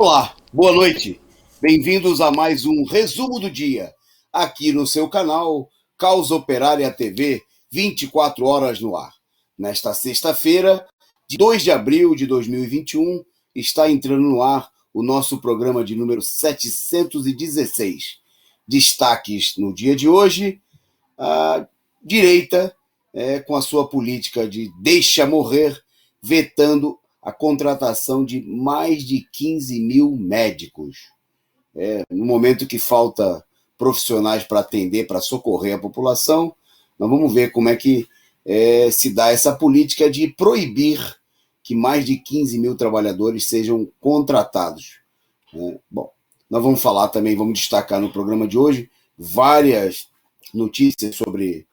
Olá, boa noite. Bem-vindos a mais um resumo do dia, aqui no seu canal Causa Operária TV, 24 horas no ar. Nesta sexta-feira, de 2 de abril de 2021, está entrando no ar o nosso programa de número 716. Destaques no dia de hoje: a direita, com a sua política de deixa morrer, vetando a contratação de mais de 15 mil médicos. No momento que falta profissionais para atender, para socorrer a população, nós vamos ver como é que se dá essa política de proibir que mais de 15 mil trabalhadores sejam contratados. Bom, nós vamos falar também, vamos destacar no programa de hoje várias notícias sobre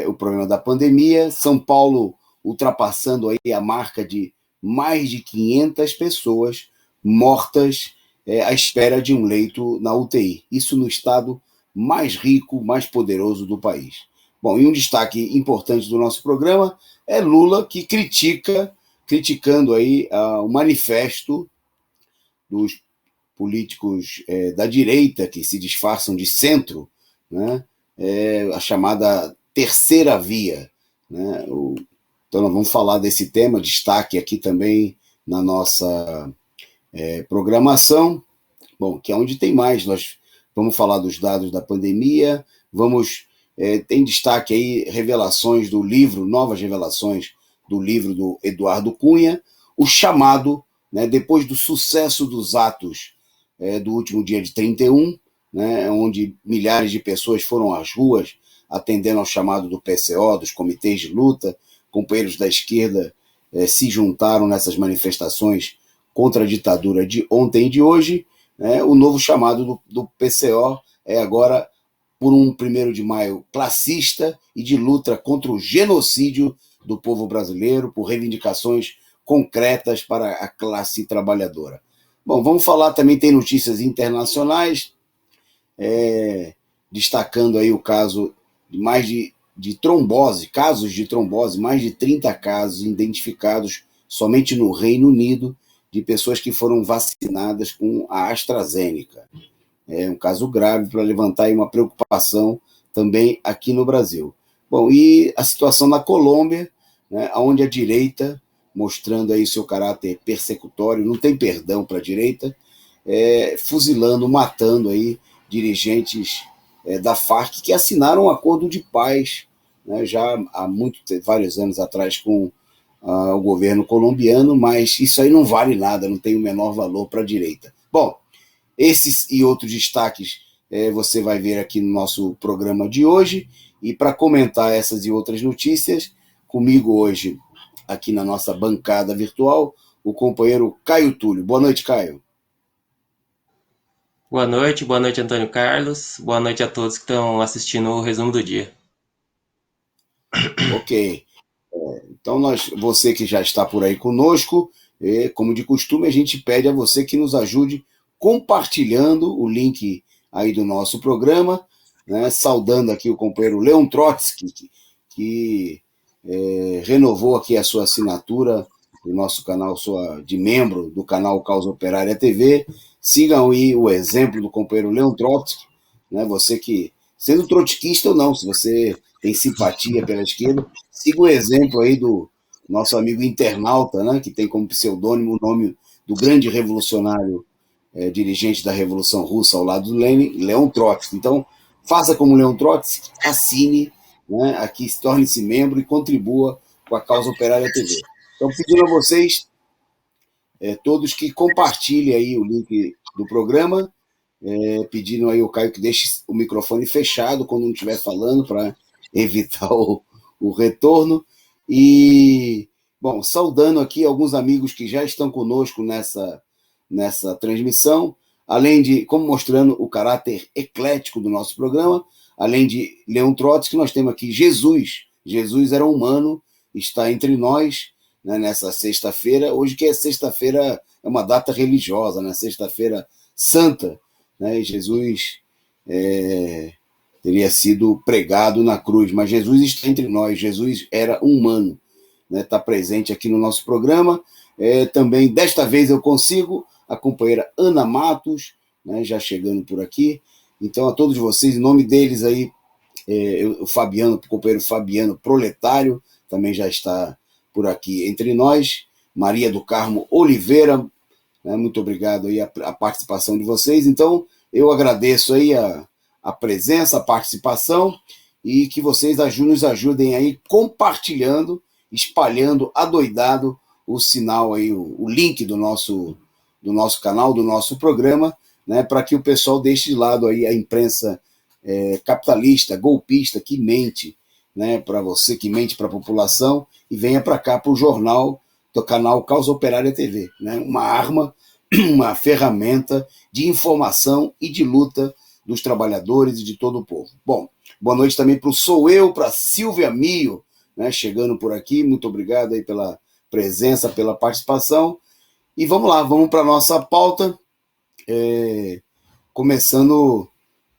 o problema da pandemia. São Paulo ultrapassando aí a marca de mais de 500 pessoas mortas à espera de um leito na UTI. Isso no estado mais rico, mais poderoso do país. Bom, e um destaque importante do nosso programa é Lula, que criticando aí o manifesto dos políticos da direita, que se disfarçam de centro, né? A chamada terceira via. Né? Então nós vamos falar desse tema, destaque aqui também na nossa programação, bom, que é onde tem mais. Nós vamos falar dos dados da pandemia, tem destaque aí revelações do livro, novas revelações do livro do Eduardo Cunha, o chamado, né, depois do sucesso dos atos do último dia de 31, né, onde milhares de pessoas foram às ruas atendendo ao chamado do PCO, dos comitês de luta, companheiros da esquerda se juntaram nessas manifestações contra a ditadura de ontem e de hoje. O novo chamado do PCO é agora por um 1º de maio classista e de luta contra o genocídio do povo brasileiro, por reivindicações concretas para a classe trabalhadora. Bom, vamos falar também, tem notícias internacionais, destacando aí o caso de trombose, casos de trombose, mais de 30 casos identificados somente no Reino Unido, de pessoas que foram vacinadas com a AstraZeneca. É um caso grave para levantar aí uma preocupação também aqui no Brasil. Bom, e a situação na Colômbia, né, onde a direita, mostrando aí seu caráter persecutório, não tem perdão para a direita, fuzilando, matando aí dirigentes da Farc que assinaram um acordo de paz, né, já há vários anos atrás com o governo colombiano, mas isso aí não vale nada, não tem o menor valor para a direita. Bom, esses e outros destaques você vai ver aqui no nosso programa de hoje, e para comentar essas e outras notícias, comigo hoje, aqui na nossa bancada virtual, o companheiro Caio Túlio. Boa noite, Caio. Boa noite, Antônio Carlos. Boa noite a todos que estão assistindo o resumo do dia. Ok. Então, você que já está por aí conosco, como de costume, a gente pede a você que nos ajude compartilhando o link aí do nosso programa, né, saudando aqui o companheiro Leon Trotsky, que renovou aqui a sua assinatura do nosso canal, de membro do canal Causa Operária TV. Sigam aí o exemplo do companheiro Leon Trotsky, né, você que, sendo trotskista ou não, se você tem simpatia pela esquerda, siga o exemplo aí do nosso amigo internauta, né, que tem como pseudônimo o nome do grande revolucionário dirigente da Revolução Russa ao lado do Lenin, Leon Trotsky. Então, faça como Leon Trotsky, assine, né, aqui, torne-se membro e contribua com a Causa Operária TV. Então, pedindo a vocês, todos, que compartilhem aí o link do programa, pedindo aí o Caio que deixe o microfone fechado quando não estiver falando, para evitar o retorno. E, bom, saudando aqui alguns amigos que já estão conosco nessa transmissão, além de, como mostrando o caráter eclético do nosso programa, além de Leon Trotsky, nós temos aqui Jesus. Jesus era humano, está entre nós, né, nessa sexta-feira, hoje que é sexta-feira, é uma data religiosa, né, sexta-feira santa, né, Jesus teria sido pregado na cruz, mas Jesus está entre nós, Jesus era humano. né, tá presente aqui no nosso programa. Também, desta vez eu consigo, a companheira Ana Matos, né, já chegando por aqui. Então, a todos vocês, em nome deles aí, o Fabiano, o companheiro Fabiano Proletário, também já está por aqui entre nós. Maria do Carmo Oliveira, né, muito obrigado aí a participação de vocês. Então, eu agradeço aí a presença, a participação, e que vocês nos ajudem aí compartilhando, espalhando adoidado o sinal aí, o link do nosso canal, do nosso programa, né, para que o pessoal deixe de lado aí a imprensa capitalista, golpista, que mente, né, para você, que mente para a população, e venha para cá, para o jornal do canal Causa Operária TV, né, uma arma, uma ferramenta de informação e de luta dos trabalhadores e de todo o povo. Bom, boa noite também para o Sou Eu, para Silvia Mio, né, chegando por aqui, muito obrigado aí pela presença, pela participação, e vamos lá, vamos para a nossa pauta, começando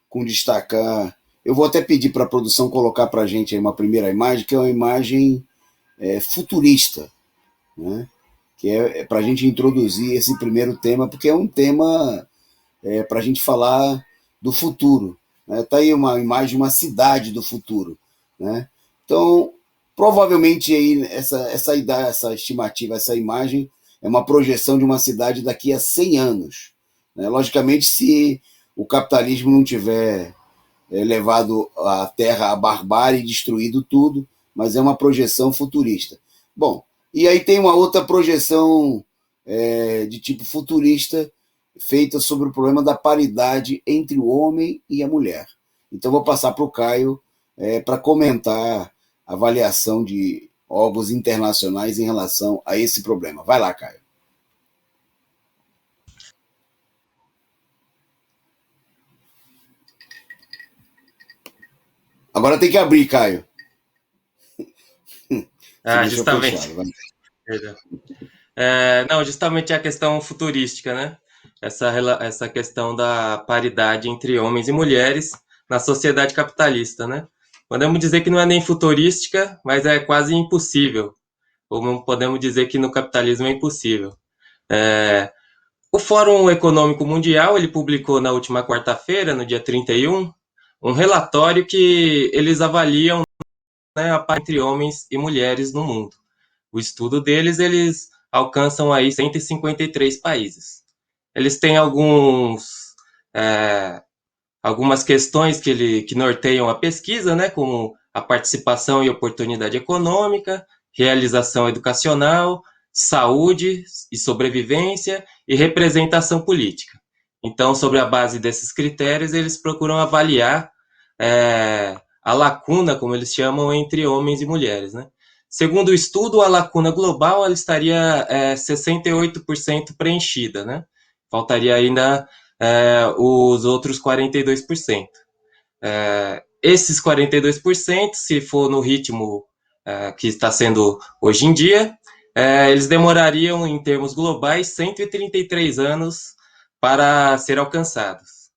com destacar, eu vou até pedir para a produção colocar para a gente aí uma primeira imagem, que é uma imagem futurista, né, que é para a gente introduzir esse primeiro tema, porque é um tema para a gente falar do futuro. Está aí uma imagem de uma cidade do futuro. Né? Então, provavelmente aí essa ideia, essa estimativa, essa imagem é uma projeção de uma cidade daqui a 100 anos. Né? Logicamente, se o capitalismo não tiver levado a terra à barbárie e destruído tudo, mas é uma projeção futurista. Bom, e aí tem uma outra projeção de tipo futurista feita sobre o problema da paridade entre o homem e a mulher. Então vou passar para o Caio para comentar a avaliação de órgãos internacionais em relação a esse problema. Vai lá, Caio. Agora tem que abrir, Caio. Justamente. Não, justamente a questão futurística, né? Essa questão da paridade entre homens e mulheres na sociedade capitalista, né? Podemos dizer que não é nem futurística, mas é quase impossível. Ou podemos dizer que no capitalismo é impossível. O Fórum Econômico Mundial, ele publicou na última quarta-feira, no dia 31, um relatório que eles avaliam, né, a paridade entre homens e mulheres no mundo. O estudo deles, eles alcançam aí 153 países. Eles têm algumas questões que norteiam a pesquisa, né, como a participação e oportunidade econômica, realização educacional, saúde e sobrevivência e representação política. Então, sobre a base desses critérios, eles procuram avaliar a lacuna, como eles chamam, entre homens e mulheres, né? Segundo o estudo, a lacuna global ela estaria 68% preenchida, né? Faltaria ainda os outros 42%. Esses 42%, se for no ritmo que está sendo hoje em dia, eles demorariam, em termos globais, 133 anos para ser alcançados.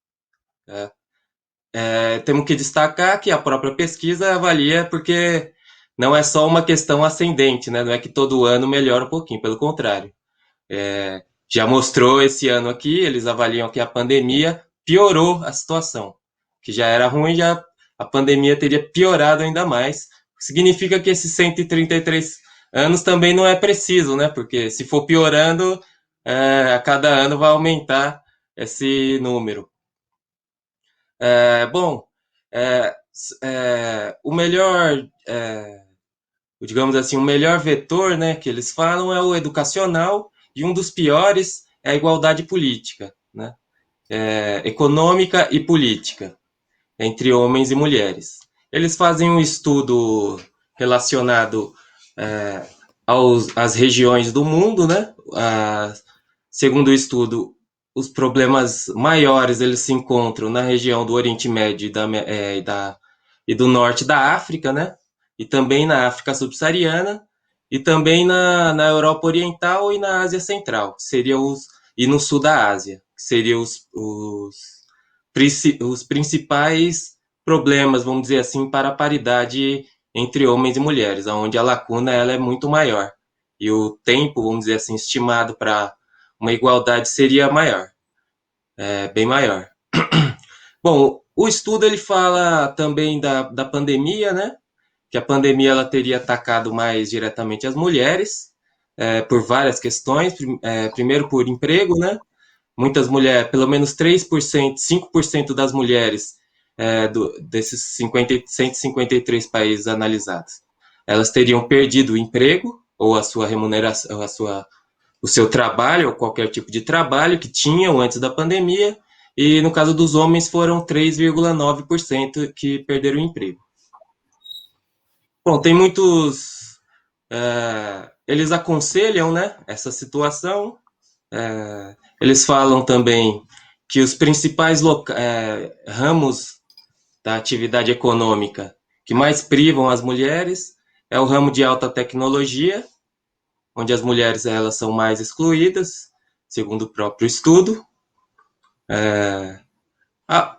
Temos que destacar que a própria pesquisa avalia porque não é só uma questão ascendente, né? Não é que todo ano melhora um pouquinho, pelo contrário. Já mostrou esse ano aqui, eles avaliam que a pandemia piorou a situação, que já era ruim, já a pandemia teria piorado ainda mais. Significa que esses 133 anos também não é preciso, né? Porque se for piorando, a cada ano vai aumentar esse número. Bom, o melhor, digamos assim, o melhor vetor, né, que eles falam é o educacional, e um dos piores é a igualdade política, né, econômica e política, entre homens e mulheres. Eles fazem um estudo relacionado às regiões do mundo, né, segundo o estudo, os problemas maiores eles se encontram na região do Oriente Médio e do Norte da África, né? E também na África Subsaariana, e também na Europa Oriental e na Ásia Central, e no Sul da Ásia, que seriam os principais problemas, vamos dizer assim, para a paridade entre homens e mulheres, onde a lacuna ela é muito maior. E o tempo, vamos dizer assim, estimado para uma igualdade seria maior, bem maior. Bom, o estudo ele fala também da pandemia, né? Que a pandemia ela teria atacado mais diretamente as mulheres, por várias questões. Primeiro por emprego, né? Muitas mulheres, pelo menos 3%, 5% das mulheres desses 153 países analisados, elas teriam perdido o emprego ou a sua remuneração, o seu trabalho ou qualquer tipo de trabalho que tinham antes da pandemia, e no caso dos homens foram 3,9% que perderam o emprego. Bom, tem muitos. Eles aconselham, né, essa situação. Eles falam também que os principais ramos da atividade econômica que mais privam as mulheres é o ramo de alta tecnologia, onde as mulheres elas são mais excluídas, segundo o próprio estudo.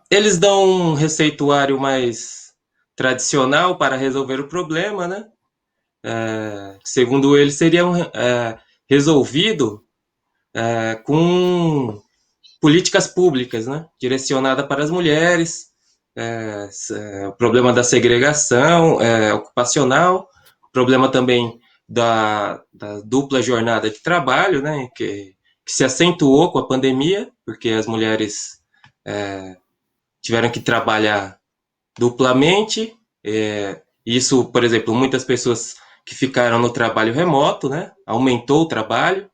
Eles dão um receituário mais tradicional para resolver o problema, né? Segundo eles, seria resolvido com políticas públicas, né? Direcionada para as mulheres, o problema da segregação ocupacional, o problema também da dupla jornada de trabalho, né? Que se acentuou com a pandemia, porque as mulheres tiveram que trabalhar duplamente. Isso, por exemplo, muitas pessoas que ficaram no trabalho remoto, né? Aumentou o trabalho,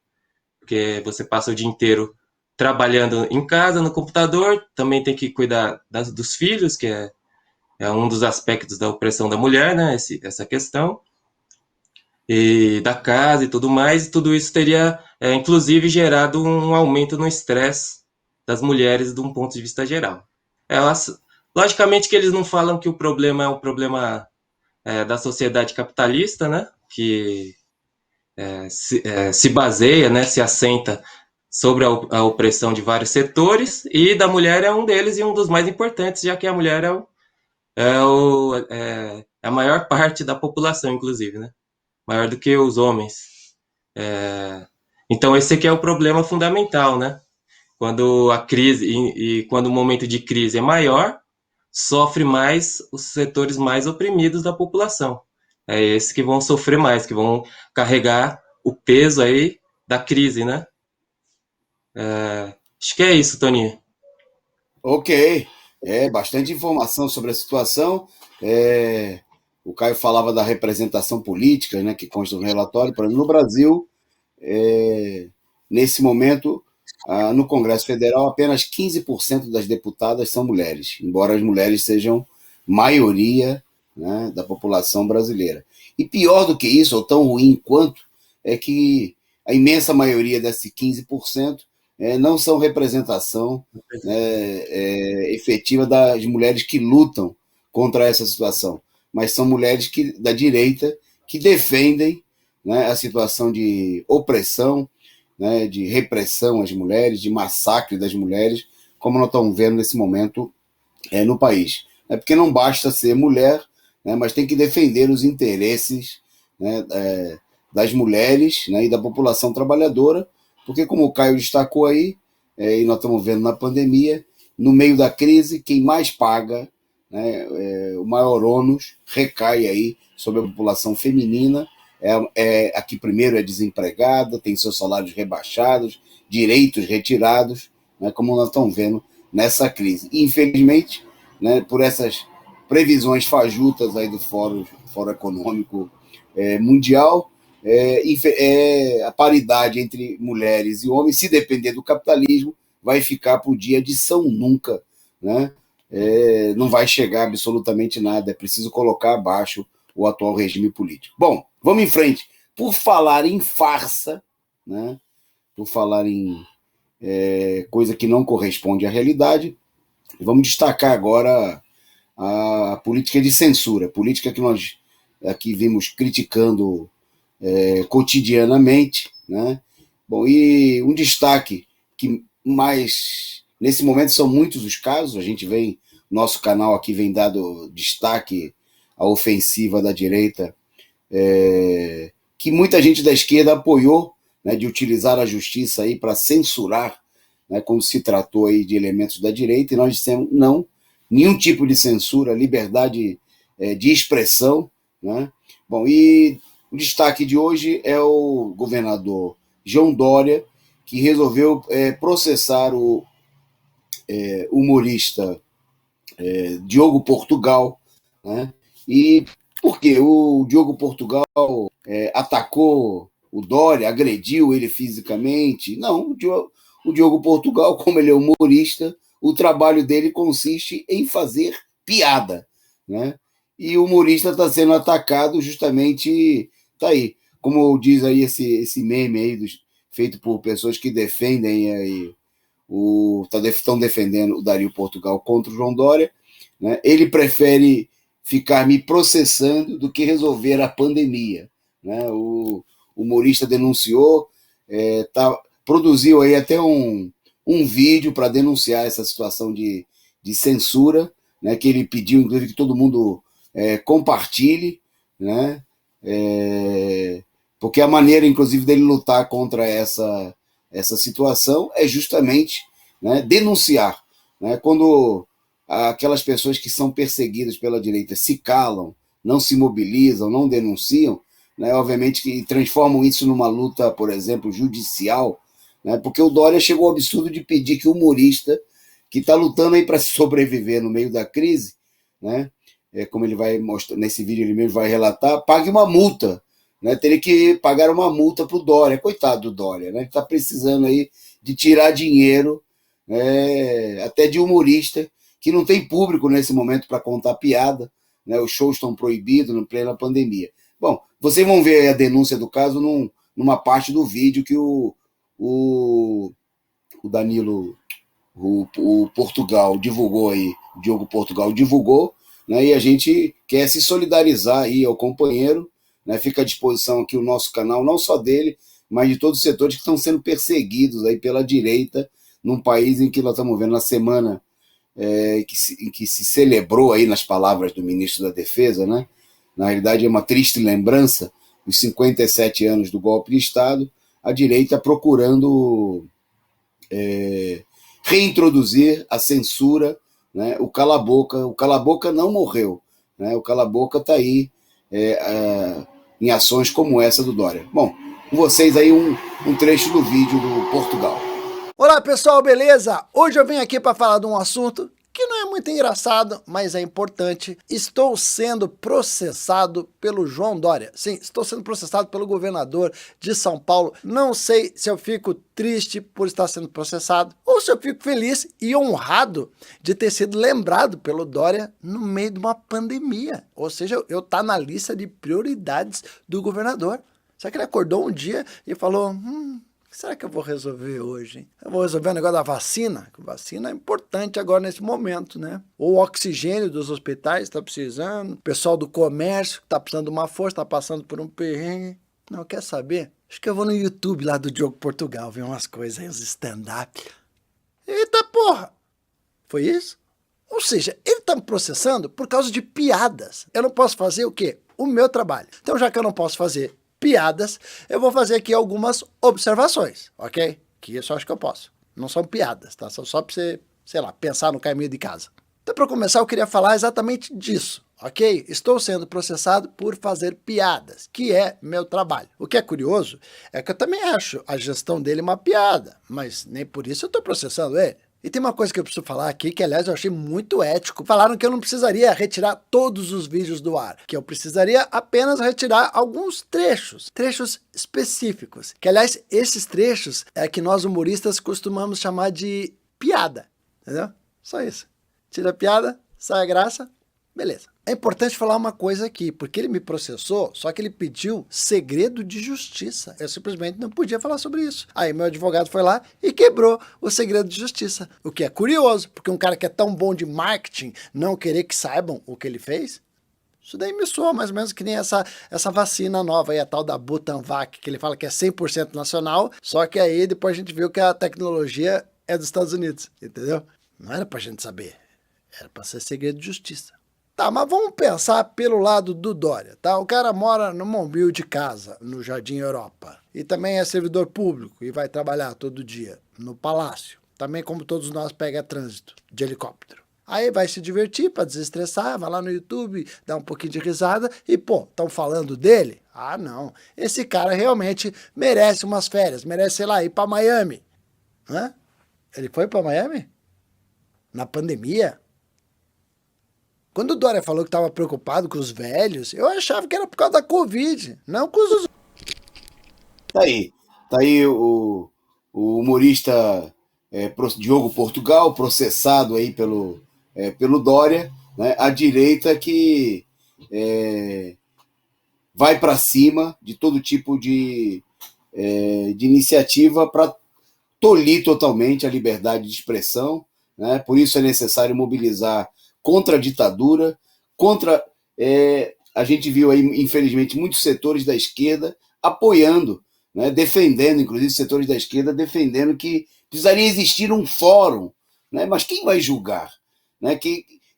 porque você passa o dia inteiro trabalhando em casa, no computador, também tem que cuidar dos filhos, que é um dos aspectos da opressão da mulher, né? Essa questão, e da casa e tudo mais, e tudo isso teria, inclusive, gerado um aumento no estresse das mulheres de um ponto de vista geral. Elas, logicamente que eles não falam que o problema é um problema da sociedade capitalista, né? Que se baseia, né? Se assenta sobre a opressão de vários setores, e da mulher é um deles e um dos mais importantes, já que a mulher é a maior parte da população, inclusive, né? Maior do que os homens. Então esse aqui é o problema fundamental, né? Quando a crise e quando o momento de crise é maior, sofre mais os setores mais oprimidos da população. É esses que vão sofrer mais, que vão carregar o peso aí da crise, né? Acho que é isso, Toninho. Ok, bastante informação sobre a situação. O Caio falava da representação política, né, que consta no relatório. Por exemplo, no Brasil, nesse momento, no Congresso Federal, apenas 15% das deputadas são mulheres, embora as mulheres sejam maioria, né, da população brasileira. E pior do que isso, ou tão ruim quanto, é que a imensa maioria desses 15% não são representação, né, efetiva das mulheres que lutam contra essa situação, mas são mulheres da direita que defendem, né, a situação de opressão, né, de repressão às mulheres, de massacre das mulheres, como nós estamos vendo nesse momento no país. Porque não basta ser mulher, né, mas tem que defender os interesses, né, das mulheres, né, e da população trabalhadora, porque como o Caio destacou aí, e nós estamos vendo na pandemia, no meio da crise, quem mais paga, né, o maior ônus recai aí sobre a população feminina, a que primeiro é desempregada, tem seus salários rebaixados, direitos retirados, né, como nós estamos vendo nessa crise. E, infelizmente, né, por essas previsões fajutas aí do Fórum Econômico Mundial, a paridade entre mulheres e homens, se depender do capitalismo, vai ficar para o dia de São Nunca, né? Não vai chegar absolutamente nada, é preciso colocar abaixo o atual regime político. Bom, vamos em frente. Por falar em farsa, né? Por falar em coisa que não corresponde à realidade, vamos destacar agora a política de censura, política que nós aqui vimos criticando cotidianamente, né? Bom, e um destaque que mais nesse momento são muitos os casos, a gente vem, nosso canal aqui vem dado destaque a ofensiva da direita, que muita gente da esquerda apoiou, né, de utilizar a justiça aí para censurar, né, quando se tratou aí de elementos da direita, e nós dissemos não, nenhum tipo de censura, liberdade de expressão, né? Bom, e o destaque de hoje é o governador João Dória, que resolveu processar o humorista Diogo Portugal, né? E por quê? O Diogo Portugal atacou o Dória, agrediu ele fisicamente? Não, o Diogo Portugal, como ele é humorista, o trabalho dele consiste em fazer piada, né? E o humorista está sendo atacado justamente, tá aí, como diz aí esse meme aí feito por pessoas que defendem aí estão defendendo o Dario Portugal contra o João Dória, né? Ele prefere ficar me processando do que resolver a pandemia, né? O humorista denunciou, produziu aí até um vídeo para denunciar essa situação de censura, né? Que ele pediu, inclusive, que todo mundo compartilhe, né? Porque a maneira, inclusive, dele lutar contra essa situação é justamente, né, denunciar, né? Quando aquelas pessoas que são perseguidas pela direita se calam, não se mobilizam, não denunciam, né, obviamente que transformam isso numa luta, por exemplo, judicial, né, porque o Dória chegou ao absurdo de pedir que o humorista, que está lutando aí para sobreviver no meio da crise, né, como ele vai mostrar nesse vídeo, ele mesmo vai relatar, pague uma multa, né, teria que pagar uma multa para o Dória, coitado do Dória, né, ele está precisando aí de tirar dinheiro, até de humorista, que não tem público nesse momento para contar piada, né, os shows estão proibidos no plena pandemia. Bom, vocês vão ver a denúncia do caso numa parte do vídeo que o Danilo, o Portugal divulgou aí, o Diogo Portugal divulgou, né, e a gente quer se solidarizar aí ao companheiro, né, fica à disposição aqui o nosso canal, não só dele, mas de todos os setores que estão sendo perseguidos aí pela direita, num país em que nós estamos vendo na semana em que se celebrou aí, nas palavras do ministro da Defesa, né? Na realidade é uma triste lembrança, os 57 anos do golpe de Estado, a direita procurando reintroduzir a censura, né? O cala-boca não morreu, né? O cala-boca está aí em ações como essa do Dória. Bom, com vocês aí um trecho do vídeo do Portugal. Olá pessoal, beleza? Hoje eu venho aqui para falar de um assunto que não é muito engraçado, mas é importante. Estou sendo processado pelo João Dória. Sim, estou sendo processado pelo governador de São Paulo. Não sei se eu fico triste por estar sendo processado ou se eu fico feliz e honrado de ter sido lembrado pelo Dória no meio de uma pandemia. Ou seja, eu tá na lista de prioridades do governador. Só que ele acordou um dia e falou... O que será que eu vou resolver hoje, hein? Eu vou resolver o negócio da vacina, que vacina é importante agora nesse momento, né? Ou o oxigênio dos hospitais está precisando, o pessoal do comércio está precisando de uma força, está passando por um perrengue. Não, quer saber? Acho que eu vou no YouTube lá do Diogo Portugal, ver umas coisas aí, uns stand-up. Eita porra! Foi isso? Ou seja, ele está me processando por causa de piadas. Eu não posso fazer o quê? O meu trabalho. Então, já que eu não posso fazer piadas, eu vou fazer aqui algumas observações, ok? Que isso eu acho que eu posso. Não são piadas, tá? São só para você, sei lá, pensar no caminho de casa. Então, para começar, eu queria falar exatamente disso, ok? Estou sendo processado por fazer piadas, que é meu trabalho. O que é curioso é que eu também acho a gestão dele uma piada, mas nem por isso eu estou processando ele. E tem uma coisa que eu preciso falar aqui, que aliás eu achei muito ético. Falaram que eu não precisaria retirar todos os vídeos do ar, que eu precisaria apenas retirar alguns trechos específicos. Que aliás, esses trechos é que nós humoristas costumamos chamar de piada, entendeu? Só isso. Tira a piada, sai a graça, beleza. É importante falar uma coisa aqui, porque ele me processou, só que ele pediu segredo de justiça. Eu simplesmente não podia falar sobre isso. Aí meu advogado foi lá e quebrou o segredo de justiça. O que é curioso, porque um cara que é tão bom de marketing não querer que saibam o que ele fez, isso daí me soa mais ou menos que nem essa vacina nova aí, a tal da Butanvac, que ele fala que é 100% nacional, só que aí depois a gente viu que a tecnologia é dos Estados Unidos, entendeu? Não era pra gente saber, era pra ser segredo de justiça. Tá, mas vamos pensar pelo lado do Dória, tá? O cara mora numa humilde casa, no Jardim Europa. E também é servidor público e vai trabalhar todo dia no palácio. Também, como todos nós, pega trânsito de helicóptero. Aí vai se divertir para desestressar, vai lá no YouTube, dá um pouquinho de risada e, pô, estão falando dele? Ah, não. Esse cara realmente merece umas férias, merece, sei lá, ir para Miami. Hã? Ele foi para Miami? Na pandemia? Quando o Dória falou que estava preocupado com os velhos, eu achava que era por causa da Covid, não com os... Tá aí. Tá aí o humorista Diogo Portugal, processado aí pelo Dória, né? A direita que vai para cima de todo tipo de iniciativa para tolir totalmente a liberdade de expressão, né? Por isso é necessário mobilizar contra a ditadura, contra... a gente viu aí, infelizmente, muitos setores da esquerda apoiando, né? Defendendo, inclusive setores da esquerda, defendendo que precisaria existir um fórum, né? Mas quem vai julgar? Né?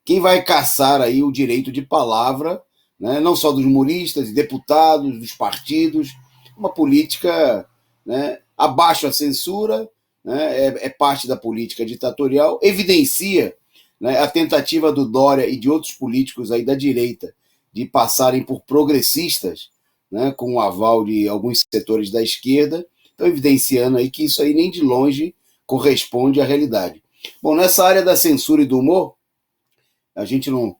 Quem vai caçar aí o direito de palavra, né? Não só dos humoristas, deputados, dos partidos, uma política, né? Abaixo a censura, né? É parte da política ditatorial, evidencia, né, a tentativa do Dória e de outros políticos aí da direita de passarem por progressistas, né, com o aval de alguns setores da esquerda, estão evidenciando aí que isso aí nem de longe corresponde à realidade. Bom, nessa área da censura e do humor, a gente não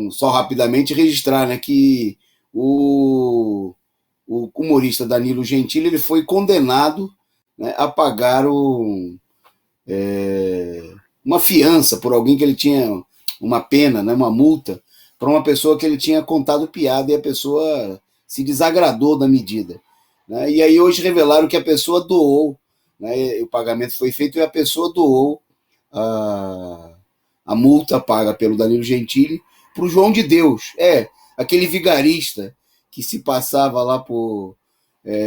só rapidamente registrar, né, que o humorista Danilo Gentili ele foi condenado, né, a pagar uma fiança por alguém que ele tinha uma pena, né, uma multa, para uma pessoa que ele tinha contado piada e a pessoa se desagradou da medida. Né? E aí hoje revelaram que a pessoa doou, né, o pagamento foi feito e a pessoa doou a multa paga pelo Danilo Gentili para o João de Deus, aquele vigarista que se passava lá por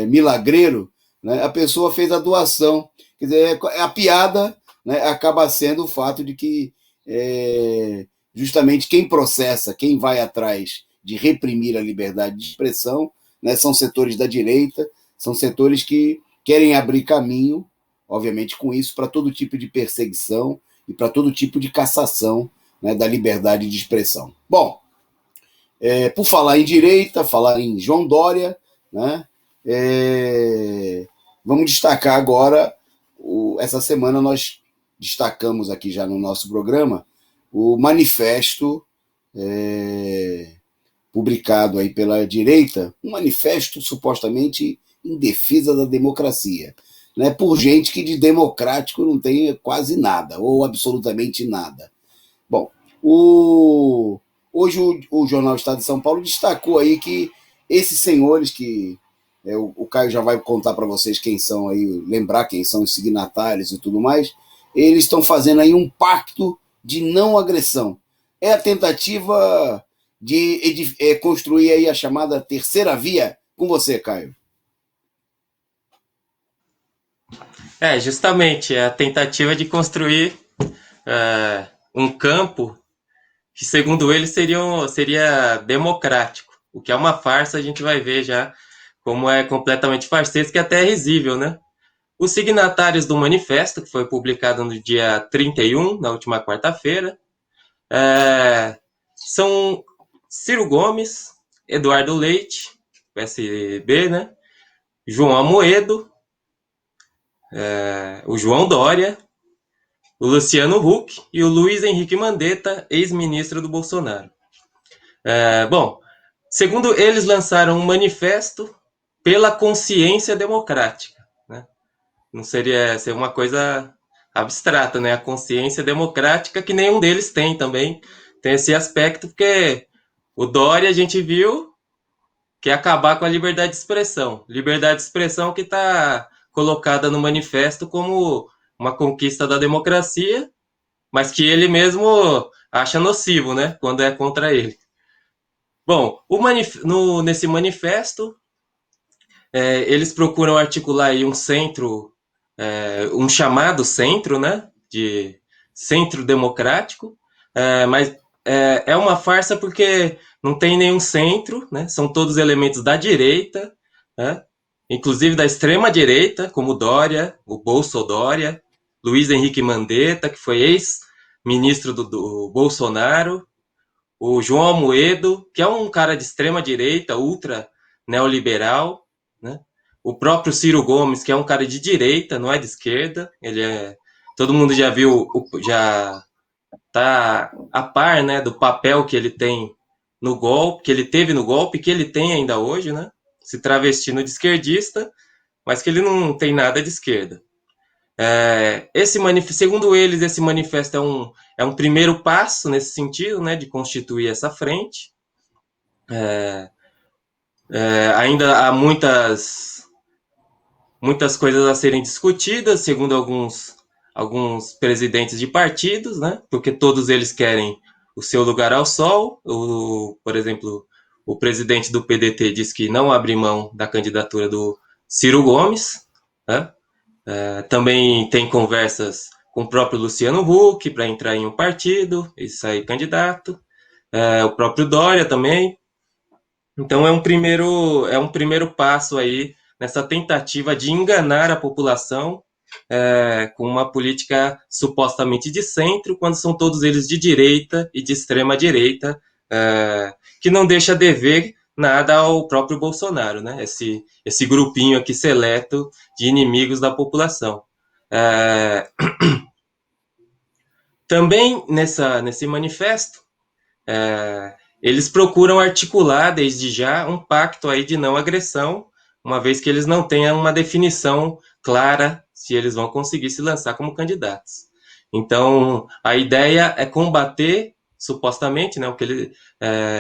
milagreiro, né, a pessoa fez a doação. Quer dizer, a piada, né, acaba sendo o fato de que justamente quem processa, quem vai atrás de reprimir a liberdade de expressão, né, são setores da direita, são setores que querem abrir caminho, obviamente com isso, para todo tipo de perseguição e para todo tipo de cassação, né, da liberdade de expressão. Bom, por falar em direita, falar em João Dória, né, vamos destacar agora, essa semana nós destacamos aqui já no nosso programa o manifesto publicado aí pela direita, um manifesto supostamente em defesa da democracia, né, por gente que de democrático não tem quase nada, ou absolutamente nada. Bom, hoje o Jornal Estado de São Paulo destacou aí que esses senhores que o Caio já vai contar para vocês quem são aí, lembrar quem são os signatários e tudo mais, eles estão fazendo aí um pacto de não agressão. É a tentativa de construir aí a chamada terceira via. Com você, Caio. Justamente, é a tentativa de construir um campo que, segundo eles, seria democrático, o que é uma farsa, a gente vai ver já como é completamente farsesco e até risível, né? Os signatários do manifesto, que foi publicado no dia 31, na última quarta-feira, são Ciro Gomes, Eduardo Leite, PSB, né? João Amoedo, o João Dória, o Luciano Huck e o Luiz Henrique Mandetta, ex-ministro do Bolsonaro. Bom, segundo eles, lançaram um manifesto pela consciência democrática, né? Não seria ser uma coisa abstrata, né? A consciência democrática que nenhum deles tem também, tem esse aspecto, porque o Dória a gente viu que é acabar com a liberdade de expressão que está colocada no manifesto como uma conquista da democracia, mas que ele mesmo acha nocivo, né? Quando é contra ele. Bom, nesse manifesto, eles procuram articular aí um centro, um chamado centro, né? De centro democrático, mas é uma farsa porque não tem nenhum centro, né? São todos elementos da direita, né? Inclusive da extrema direita, como Dória, o Bolsodória, Luiz Henrique Mandetta, que foi ex-ministro do Bolsonaro, o João Amoedo, que é um cara de extrema direita, ultra neoliberal, né? O próprio Ciro Gomes, que é um cara de direita, não é de esquerda. Todo mundo já viu, já tá a par, né, do papel que ele tem no golpe, que ele teve no golpe, que ele tem ainda hoje, né? Se travestindo de esquerdista, mas que ele não tem nada de esquerda. Segundo eles, esse manifesto é um primeiro passo nesse sentido, né, de constituir essa frente. Ainda há muitas coisas a serem discutidas, segundo alguns presidentes de partidos, né, porque todos eles querem o seu lugar ao sol. Por exemplo, o presidente do PDT diz que não abre mão da candidatura do Ciro Gomes, né? Também tem conversas com o próprio Luciano Huck para entrar em um partido e sair candidato. O próprio Dória também. Então é um primeiro passo aí nessa tentativa de enganar a população com uma política supostamente de centro, quando são todos eles de direita e de extrema direita, que não deixa dever nada ao próprio Bolsonaro, né? Esse grupinho aqui seleto de inimigos da população. Também nesse manifesto, eles procuram articular desde já um pacto aí de não agressão, uma vez que eles não tenham uma definição clara se eles vão conseguir se lançar como candidatos. Então, a ideia é combater, supostamente, né,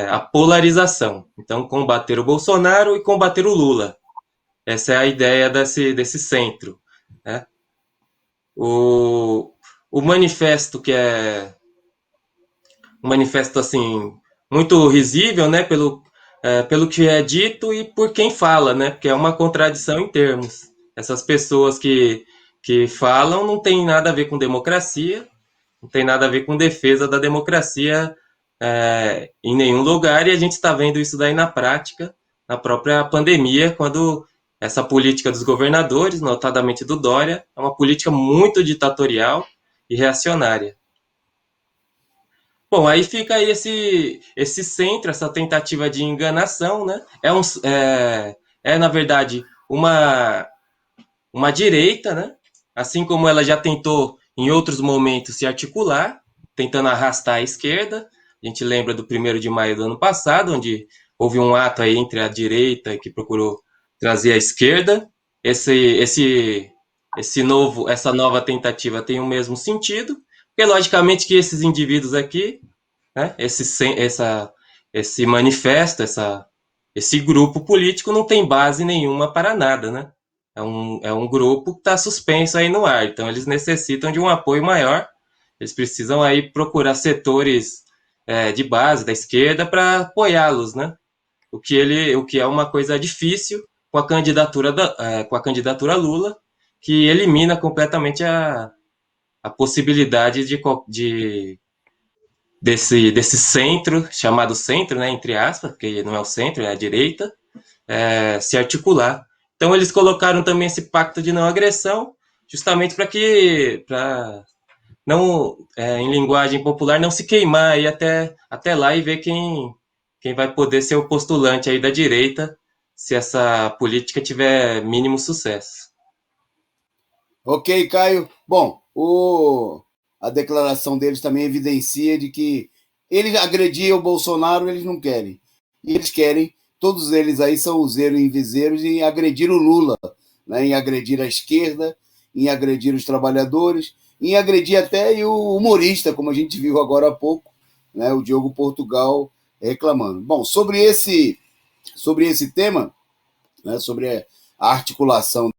a polarização. Então, combater o Bolsonaro e combater o Lula. Essa é a ideia desse centro, né? O manifesto, que é um manifesto assim muito risível, né, pelo que é dito e por quem fala, né, porque é uma contradição em termos. Essas pessoas que falam não tem nada a ver com democracia, não tem nada a ver com defesa da democracia em nenhum lugar, e a gente está vendo isso daí na prática, na própria pandemia, quando essa política dos governadores, notadamente do Dória, é uma política muito ditatorial e reacionária. Bom, aí fica aí esse centro, essa tentativa de enganação, né? Na verdade, uma direita, né? Assim como ela já tentou, em outros momentos, se articular, tentando arrastar a esquerda. A gente lembra do 1º de maio do ano passado, onde houve um ato aí entre a direita que procurou trazer a esquerda. Essa nova tentativa tem o mesmo sentido, porque logicamente que esses indivíduos aqui, né, esse manifesto, esse grupo político não tem base nenhuma para nada, né? É um grupo que está suspenso aí no ar, então eles necessitam de um apoio maior, eles precisam aí procurar setores de base da esquerda para apoiá-los, né? O que é uma coisa difícil com com a candidatura Lula, que elimina completamente a possibilidade desse centro, chamado centro, né, entre aspas, porque não é o centro, é a direita, se articular. Então eles colocaram também esse pacto de não agressão, justamente para não, em linguagem popular, não se queimar aí até lá e ver quem vai poder ser o postulante aí da direita, se essa política tiver mínimo sucesso. Ok, Caio. Bom, a declaração deles também evidencia de que eles agrediam o Bolsonaro, eles não querem. E eles querem, todos eles aí são useiros e viseiros em agredir o Lula, né, em agredir a esquerda, em agredir os trabalhadores, em agredir até o humorista, como a gente viu agora há pouco, né, o Diogo Portugal reclamando. Bom, sobre esse tema, né, sobre a articulação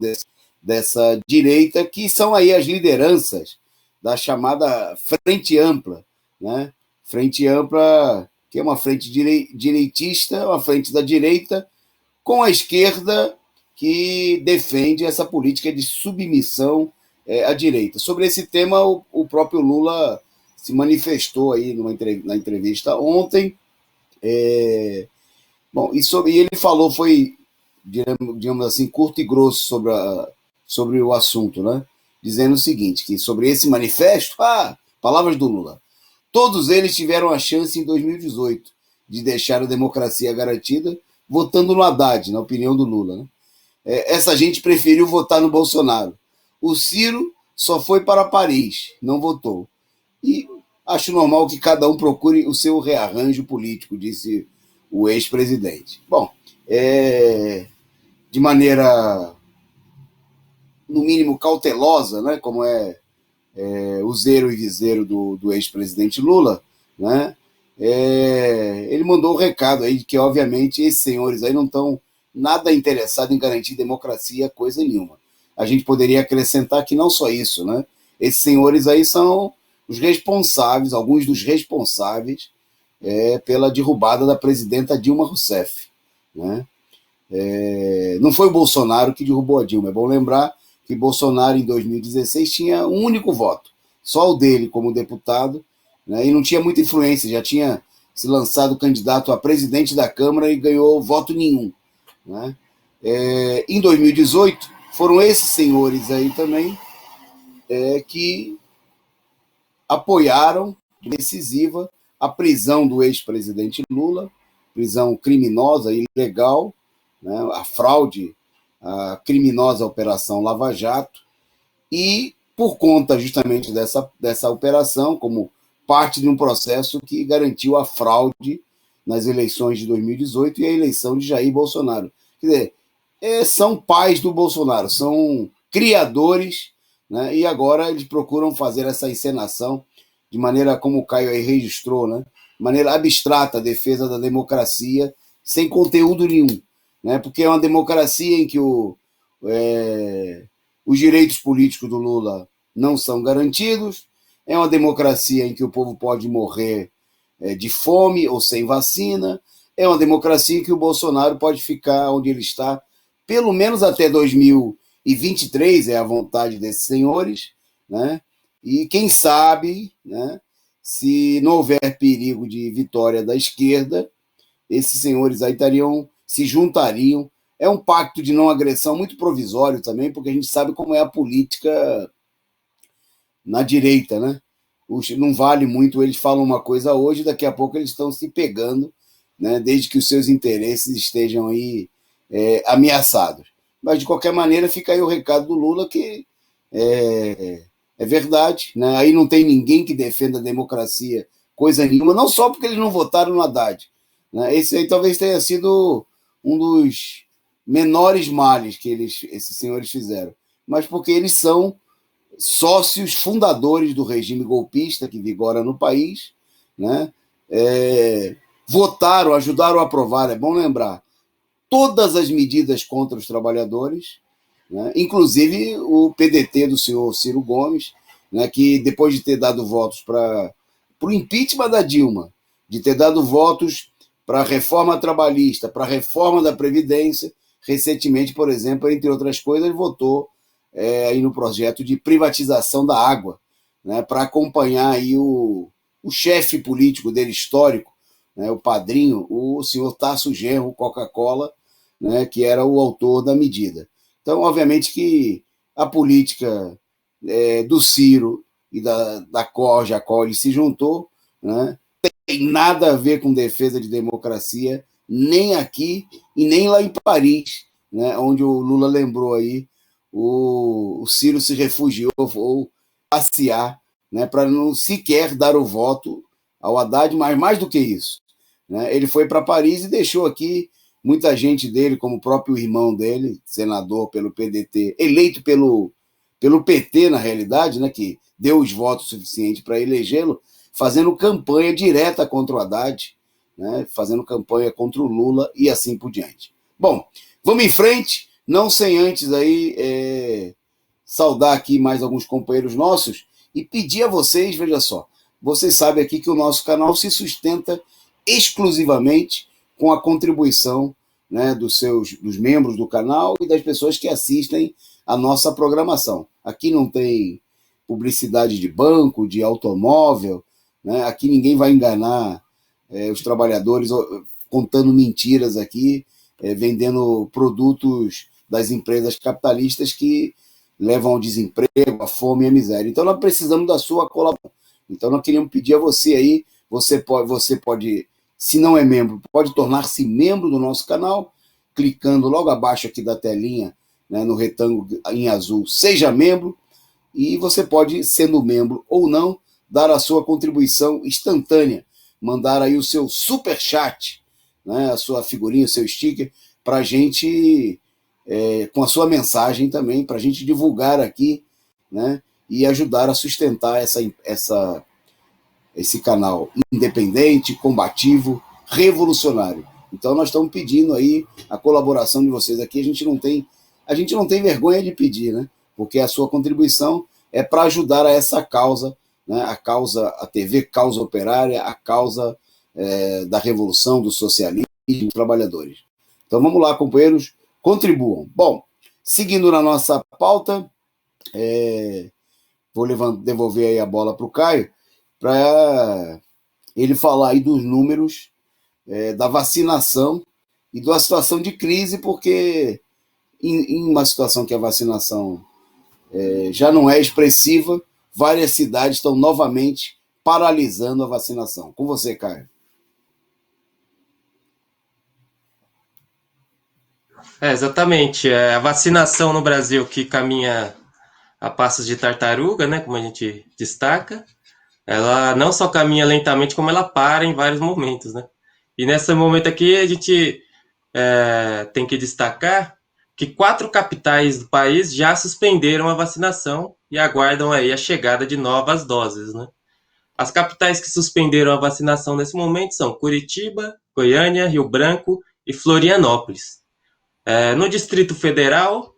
dessa direita, que são aí as lideranças da chamada Frente Ampla, né? Frente Ampla, que é uma frente direitista, uma frente da direita, com a esquerda que defende essa política de submissão à direita. Sobre esse tema, o próprio Lula se manifestou aí na entrevista ontem. Bom, e ele falou, foi, digamos assim, curto e grosso sobre o assunto, né? Dizendo o seguinte, que sobre esse manifesto, palavras do Lula, todos eles tiveram a chance em 2018 de deixar a democracia garantida votando no Haddad, na opinião do Lula, né? Essa gente preferiu votar no Bolsonaro. O Ciro só foi para Paris, não votou. E acho normal que cada um procure o seu rearranjo político, disse o ex-presidente. Bom, de maneira, no mínimo, cautelosa, né, como o zero e viseiro do ex-presidente Lula, né, ele mandou um recado aí de que, obviamente, esses senhores aí não estão nada interessados em garantir democracia, coisa nenhuma. A gente poderia acrescentar que não só isso, né? Esses senhores aí são os responsáveis, alguns dos responsáveis pela derrubada da presidenta Dilma Rousseff, né? Não foi o Bolsonaro que derrubou a Dilma. É bom lembrar que Bolsonaro, em 2016, tinha um único voto, só o dele como deputado, né? E não tinha muita influência, já tinha se lançado candidato a presidente da Câmara e ganhou voto nenhum, né? Em 2018, foram esses senhores aí também que apoiaram, decisiva, a prisão do ex-presidente Lula, prisão criminosa, ilegal, né, a fraude, a criminosa Operação Lava Jato, e por conta justamente dessa operação, como parte de um processo que garantiu a fraude nas eleições de 2018 e a eleição de Jair Bolsonaro. Quer dizer, são pais do Bolsonaro, são criadores, né, e agora eles procuram fazer essa encenação de maneira, como o Caio aí registrou, né, de maneira abstrata, a defesa da democracia, sem conteúdo nenhum, né, porque é uma democracia em que os direitos políticos do Lula não são garantidos, é uma democracia em que o povo pode morrer de fome ou sem vacina, é uma democracia em que o Bolsonaro pode ficar onde ele está, pelo menos até 2023, é a vontade desses senhores, né? E quem sabe, né, se não houver perigo de vitória da esquerda, esses senhores aí se juntariam. É um pacto de não agressão muito provisório também, porque a gente sabe como é a política na direita, né? Não vale muito, eles falam uma coisa hoje, daqui a pouco eles estão se pegando, né, desde que os seus interesses estejam aí ameaçados. Mas, de qualquer maneira, fica aí o recado do Lula, que é verdade, né? Aí não tem ninguém que defenda a democracia, coisa nenhuma, não só porque eles não votaram no Haddad, né? Esse aí talvez tenha sido um dos menores males que esses senhores fizeram, mas porque eles são sócios fundadores do regime golpista que vigora no país, né? Votaram, ajudaram a aprovar, é bom lembrar, todas as medidas contra os trabalhadores, né? Inclusive o PDT do senhor Ciro Gomes, né, que depois de ter dado votos para o impeachment da Dilma, de ter dado votos para a reforma trabalhista, para a reforma da Previdência, recentemente, por exemplo, entre outras coisas, votou aí no projeto de privatização da água, né, para acompanhar aí o chefe político dele histórico, né, o padrinho, o senhor Tasso Genro Coca-Cola, né, que era o autor da medida. Então, obviamente que a política do Ciro e da corja a qual ele se juntou, né, tem nada a ver com defesa de democracia, nem aqui e nem lá em Paris, né, onde o Lula lembrou aí, o Ciro se refugiou ou passear, né, para não sequer dar o voto ao Haddad, mas mais do que isso, né, ele foi para Paris e deixou aqui muita gente dele, como o próprio irmão dele, senador pelo PDT, eleito pelo PT, na realidade, né, que deu os votos suficientes para elegê-lo, fazendo campanha direta contra o Haddad, né, fazendo campanha contra o Lula e assim por diante. Bom, vamos em frente, não sem antes aí saudar aqui mais alguns companheiros nossos e pedir a vocês, veja só, vocês sabem aqui que o nosso canal se sustenta exclusivamente com a contribuição, né, dos membros do canal e das pessoas que assistem a nossa programação. Aqui não tem publicidade de banco, de automóvel, né? Aqui ninguém vai enganar os trabalhadores contando mentiras aqui, vendendo produtos das empresas capitalistas que levam ao desemprego, à fome e à miséria. Então nós precisamos da sua colaboração. Então nós queríamos pedir a você aí, você pode, se não é membro, pode tornar-se membro do nosso canal, clicando logo abaixo aqui da telinha, né, no retângulo em azul, seja membro, e você pode, sendo membro ou não, dar a sua contribuição instantânea, mandar aí o seu super chat, né, a sua figurinha, o seu sticker, para a gente, com a sua mensagem também, para a gente divulgar aqui, né, e ajudar a sustentar esse canal independente, combativo, revolucionário. Então nós estamos pedindo aí a colaboração de vocês aqui, a gente não tem vergonha de pedir, né? Porque a sua contribuição é para ajudar a essa causa, né? A TV Causa Operária, a causa da revolução, do socialismo dos trabalhadores. Então vamos lá, companheiros, contribuam. Bom, seguindo na nossa pauta, vou devolver aí a bola para o Caio, para ele falar aí dos números da vacinação e da situação de crise, porque em uma situação que a vacinação já não é expressiva, várias cidades estão novamente paralisando a vacinação. Com você, Caio. Exatamente. A vacinação no Brasil que caminha a passos de tartaruga, né, como a gente destaca, ela não só caminha lentamente, como ela para em vários momentos, né? E nesse momento aqui a gente tem que destacar que 4 capitais do país já suspenderam a vacinação e aguardam aí a chegada de novas doses, né? As capitais que suspenderam a vacinação nesse momento são Curitiba, Goiânia, Rio Branco e Florianópolis. No Distrito Federal,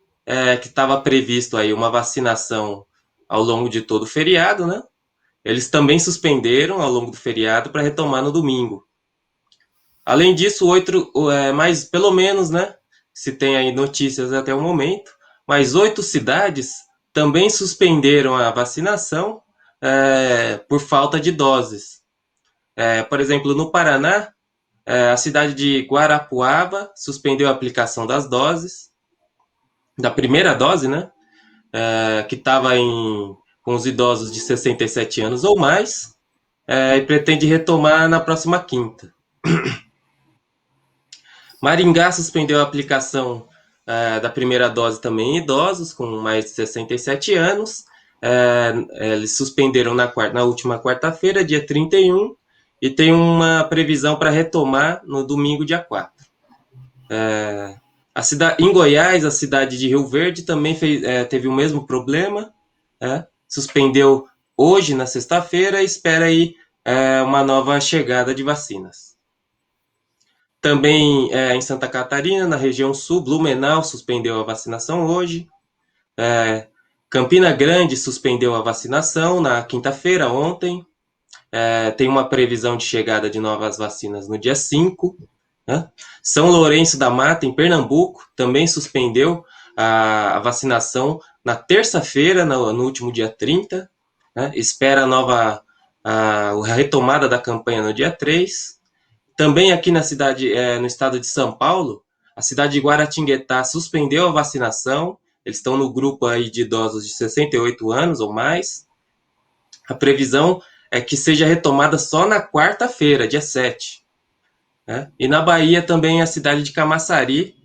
que estava previsto aí uma vacinação ao longo de todo o feriado, né? Eles também suspenderam ao longo do feriado para retomar no domingo. Além disso, mais pelo menos, né? Se tem aí notícias até o momento, mais 8 cidades também suspenderam a vacinação por falta de doses. Por exemplo, no Paraná, a cidade de Guarapuava suspendeu a aplicação das doses, da primeira dose, né? Que estava com os idosos de 67 anos ou mais, e pretende retomar na próxima quinta. Maringá suspendeu a aplicação da primeira dose também em idosos com mais de 67 anos. Eles suspenderam na última quarta-feira, dia 31, e tem uma previsão para retomar no domingo, dia 4. Em Goiás, a cidade de Rio Verde também teve o mesmo problema, suspendeu hoje, na sexta-feira, e espera aí uma nova chegada de vacinas. Também em Santa Catarina, na região sul, Blumenau suspendeu a vacinação hoje. Campina Grande suspendeu a vacinação na quinta-feira, ontem. Tem uma previsão de chegada de novas vacinas no dia 5. Né? São Lourenço da Mata, em Pernambuco, também suspendeu a vacinação na terça-feira, no último dia 30. Né? Espera a retomada da campanha no dia 3. Também aqui na cidade, no estado de São Paulo, a cidade de Guaratinguetá suspendeu a vacinação. Eles estão no grupo aí de idosos de 68 anos ou mais. A previsão é que seja retomada só na quarta-feira, dia 7. E na Bahia também a cidade de Camaçari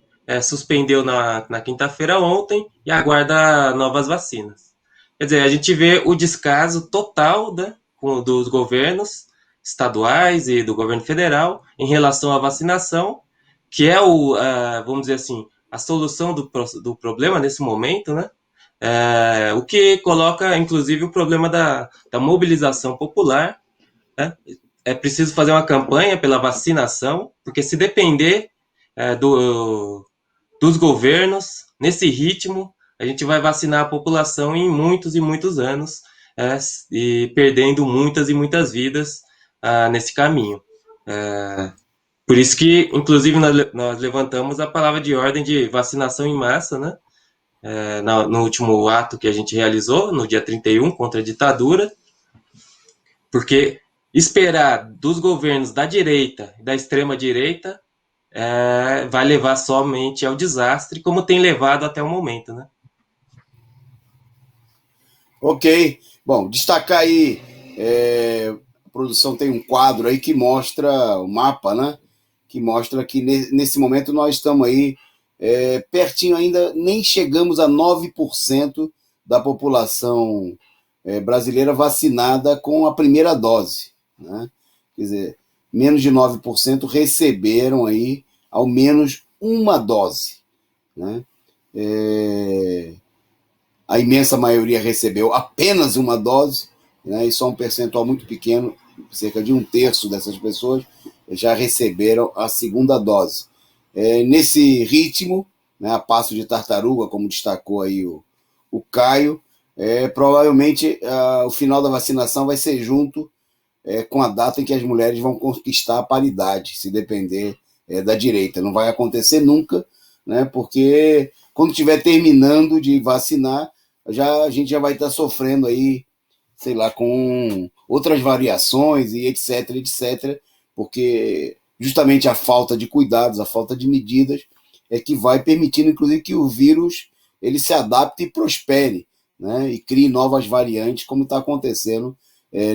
suspendeu na quinta-feira ontem e aguarda novas vacinas. Quer dizer, a gente vê o descaso total, né, dos governos estaduais e do governo federal em relação à vacinação, que é vamos dizer assim, a solução do problema nesse momento, né? O que coloca, inclusive, o problema da mobilização popular, né? É preciso fazer uma campanha pela vacinação, porque se depender dos governos, nesse ritmo, a gente vai vacinar a população em muitos e muitos anos, e perdendo muitas e muitas vidas nesse caminho. Por isso que, inclusive, nós levantamos a palavra de ordem de vacinação em massa, né? No último ato que a gente realizou, no dia 31, contra a ditadura, porque esperar dos governos da direita e da extrema-direita vai levar somente ao desastre, como tem levado até o momento, né? Ok. Bom, destacar aí, a produção tem um quadro aí que mostra o mapa, né? Que mostra que nesse momento nós estamos aí pertinho ainda, nem chegamos a 9% da população brasileira vacinada com a primeira dose, né? Quer dizer, menos de 9% receberam aí ao menos uma dose, né? A imensa maioria recebeu apenas uma dose, né, e só um percentual muito pequeno, cerca de 1/3 dessas pessoas, já receberam a segunda dose. Nesse ritmo, né, a passo de tartaruga, como destacou aí o Caio, provavelmente o final da vacinação vai ser junto com a data em que as mulheres vão conquistar a paridade, se depender da direita. Não vai acontecer nunca, né, porque quando estiver terminando de vacinar, a gente já vai estar sofrendo aí, sei lá, com outras variações e etc, etc, porque justamente a falta de cuidados, a falta de medidas é que vai permitindo, inclusive, que o vírus ele se adapte e prospere, né, e crie novas variantes, como está acontecendo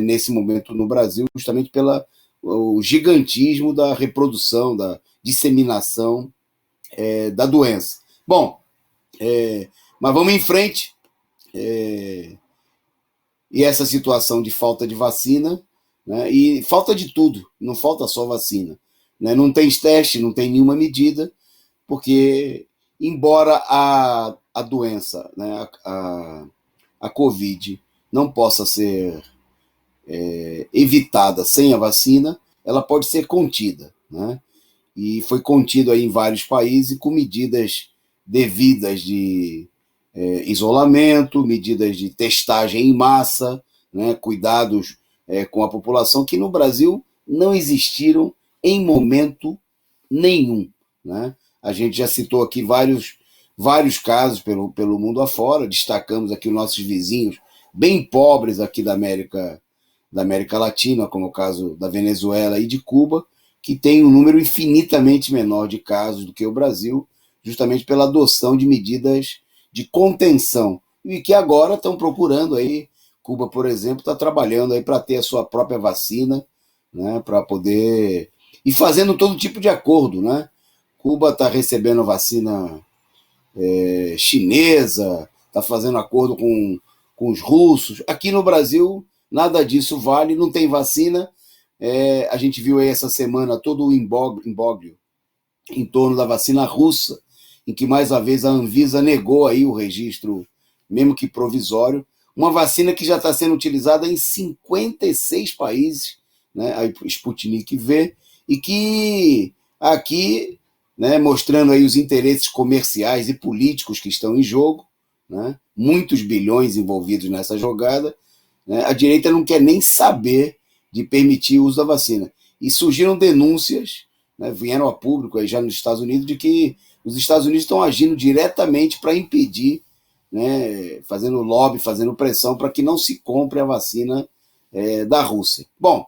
nesse momento no Brasil, justamente pelo gigantismo da reprodução, da disseminação da doença. Bom, mas vamos em frente. E essa situação de falta de vacina, né, e falta de tudo, não falta só vacina, né, não tem teste, não tem nenhuma medida, porque embora a doença, né, a Covid não possa ser evitada sem a vacina, ela pode ser contida, né? E foi contido aí em vários países com medidas devidas de isolamento, medidas de testagem em massa, né, cuidados com a população, que no Brasil não existiram em momento nenhum, né? A gente já citou aqui vários casos pelo mundo afora, destacamos aqui os nossos vizinhos bem pobres aqui da América Latina, como o caso da Venezuela e de Cuba, que tem um número infinitamente menor de casos do que o Brasil, justamente pela adoção de medidas de contenção, e que agora estão procurando aí, Cuba, por exemplo, está trabalhando aí para ter a sua própria vacina, né, para poder e fazendo todo tipo de acordo, né? Cuba está recebendo vacina chinesa, está fazendo acordo com os russos. Aqui no Brasil, nada disso vale, não tem vacina. A gente viu aí essa semana todo o imbróglio em torno da vacina russa, em que mais uma vez a Anvisa negou aí o registro, mesmo que provisório, uma vacina que já está sendo utilizada em 56 países, né, a Sputnik V, e que aqui, né, mostrando aí os interesses comerciais e políticos que estão em jogo, né, muitos bilhões envolvidos nessa jogada, né, a direita não quer nem saber de permitir o uso da vacina. E surgiram denúncias, né, vieram a público aí já nos Estados Unidos, de que os Estados Unidos estão agindo diretamente para impedir, né, fazendo lobby, fazendo pressão para que não se compre a vacina da Rússia. Bom,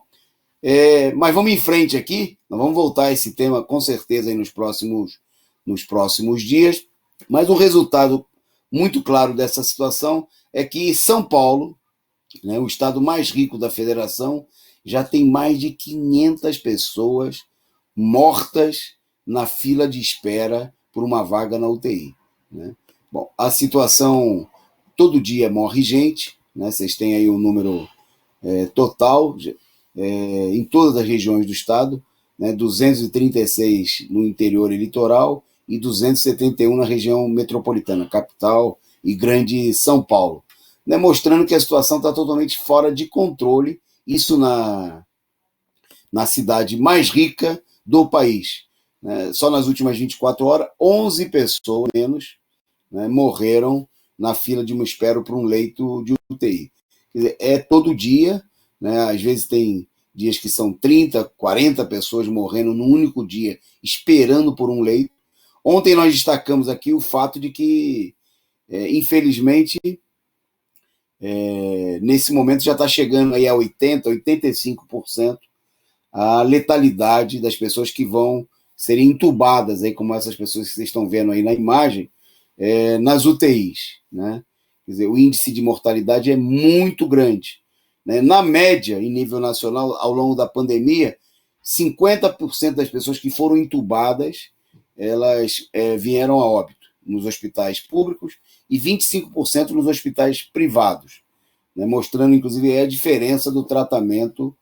mas vamos em frente aqui, nós vamos voltar a esse tema com certeza aí nos próximos dias, mas o resultado muito claro dessa situação é que São Paulo, né, o estado mais rico da federação, já tem mais de 500 pessoas mortas na fila de espera por uma vaga na UTI, né? Bom, a situação, todo dia morre gente, né? Vocês têm aí o número total em todas as regiões do estado, né? 236 no interior e litoral e 271 na região metropolitana, capital e grande São Paulo, né? Mostrando que a situação está totalmente fora de controle, isso na cidade mais rica do país, né? Só nas últimas 24 horas, 11 pessoas menos, né, morreram na fila de uma espera para um leito de UTI. Quer dizer, todo dia, né, às vezes tem dias que são 30, 40 pessoas morrendo num único dia, esperando por um leito. Ontem nós destacamos aqui o fato de que, infelizmente, nesse momento já está chegando aí a 80%, 85% a letalidade das pessoas que vão ser entubadas, aí, como essas pessoas que vocês estão vendo aí na imagem, nas UTIs. Né? Quer dizer, o índice de mortalidade é muito grande. Né? Na média, em nível nacional, ao longo da pandemia, 50% das pessoas que foram entubadas, elas vieram a óbito nos hospitais públicos e 25% nos hospitais privados, né? Mostrando, inclusive, a diferença do tratamento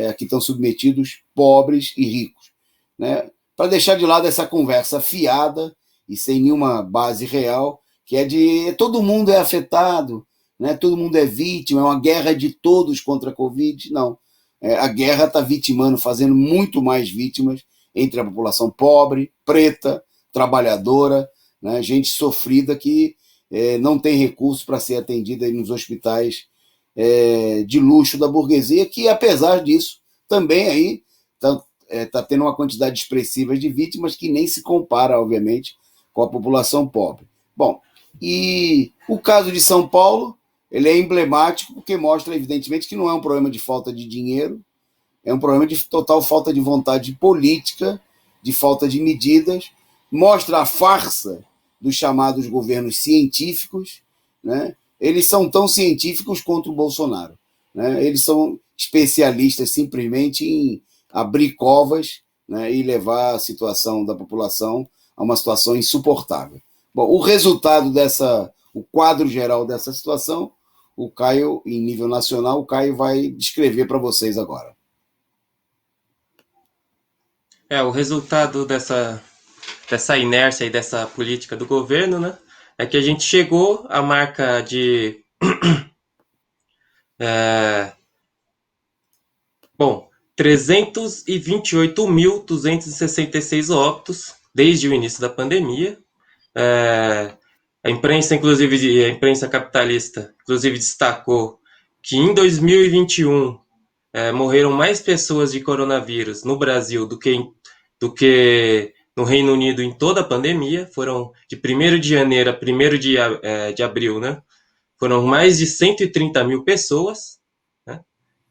a que estão submetidos pobres e ricos. Né? Para deixar de lado essa conversa fiada e sem nenhuma base real, que é de todo mundo é afetado, né? Todo mundo é vítima, é uma guerra de todos contra a Covid. Não. A guerra está vitimando, fazendo muito mais vítimas entre a população pobre, preta, trabalhadora, né? Gente sofrida que não tem recurso para ser atendida aí nos hospitais de luxo da burguesia, que, apesar disso, também aí está tendo uma quantidade expressiva de vítimas que nem se compara, obviamente, com a população pobre. Bom, e o caso de São Paulo, ele é emblemático porque mostra, evidentemente, que não é um problema de falta de dinheiro, é um problema de total falta de vontade política, de falta de medidas, mostra a farsa dos chamados governos científicos, né? Eles são tão científicos quanto o Bolsonaro. Né? Eles são especialistas simplesmente em abrir covas, né, e levar a situação da população a uma situação insuportável. Bom, o resultado o quadro geral dessa situação, o Caio, em nível nacional, o Caio vai descrever para vocês agora. O resultado dessa inércia e dessa política do governo, né, é que a gente chegou à marca de 328.266 óbitos desde o início da pandemia. A imprensa, inclusive, a imprensa capitalista, inclusive, destacou que em 2021 morreram mais pessoas de coronavírus no Brasil do que no Reino Unido em toda a pandemia. Foram de 1º de janeiro a 1º de abril, né? Foram mais de 130 mil pessoas, né?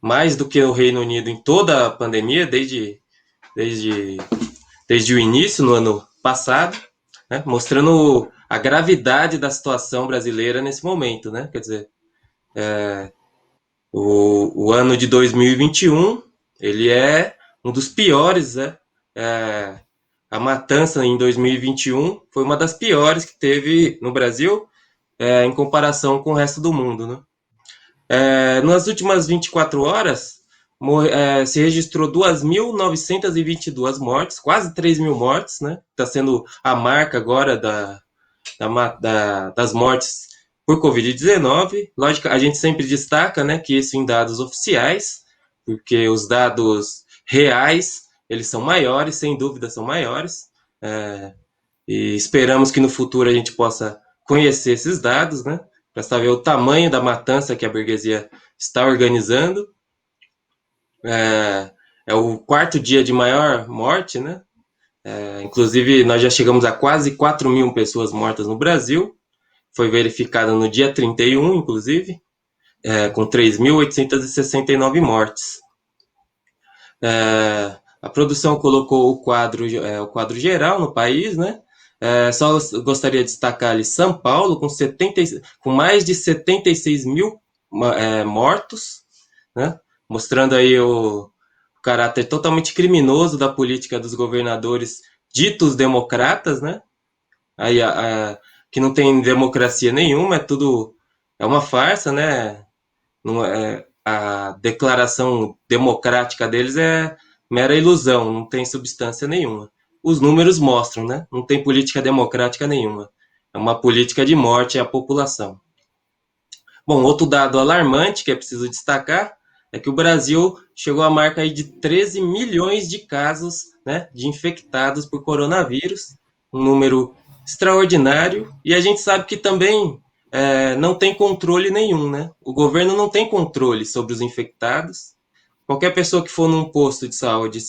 Mais do que o Reino Unido em toda a pandemia, desde o início, no ano passado, né? Mostrando a gravidade da situação brasileira nesse momento, né? Quer dizer, o ano de 2021, ele é um dos piores, né? A matança em 2021 foi uma das piores que teve no Brasil, em comparação com o resto do mundo, né? Nas últimas 24 horas, se registrou 2.922 mortes, quase 3.000 mortes, né? Está sendo a marca agora das mortes por Covid-19. Lógico, a gente sempre destaca, né, que isso em dados oficiais, porque os dados reais, eles são maiores, sem dúvida são maiores, e esperamos que no futuro a gente possa conhecer esses dados, né, para saber o tamanho da matança que a burguesia está organizando. É o 4º dia de maior morte, né? Inclusive, nós já chegamos a quase 4.000 pessoas mortas no Brasil. Foi verificado no dia 31, inclusive, com 3.869 mortes. A produção colocou o quadro geral no país, né? Só gostaria de destacar ali São Paulo, com mais de 76 mil mortos, né? Mostrando aí o caráter totalmente criminoso da política dos governadores ditos democratas, né? Aí, que não tem democracia nenhuma, é uma farsa, né? A declaração democrática deles é mera ilusão, não tem substância nenhuma. Os números mostram, né? Não tem política democrática nenhuma. É uma política de morte à população. Bom, outro dado alarmante que é preciso destacar é que o Brasil chegou à marca aí de 13 milhões de casos, né, de infectados por coronavírus, um número extraordinário, e a gente sabe que também não tem controle nenhum, né? O governo não tem controle sobre os infectados. Qualquer pessoa que for num posto de saúde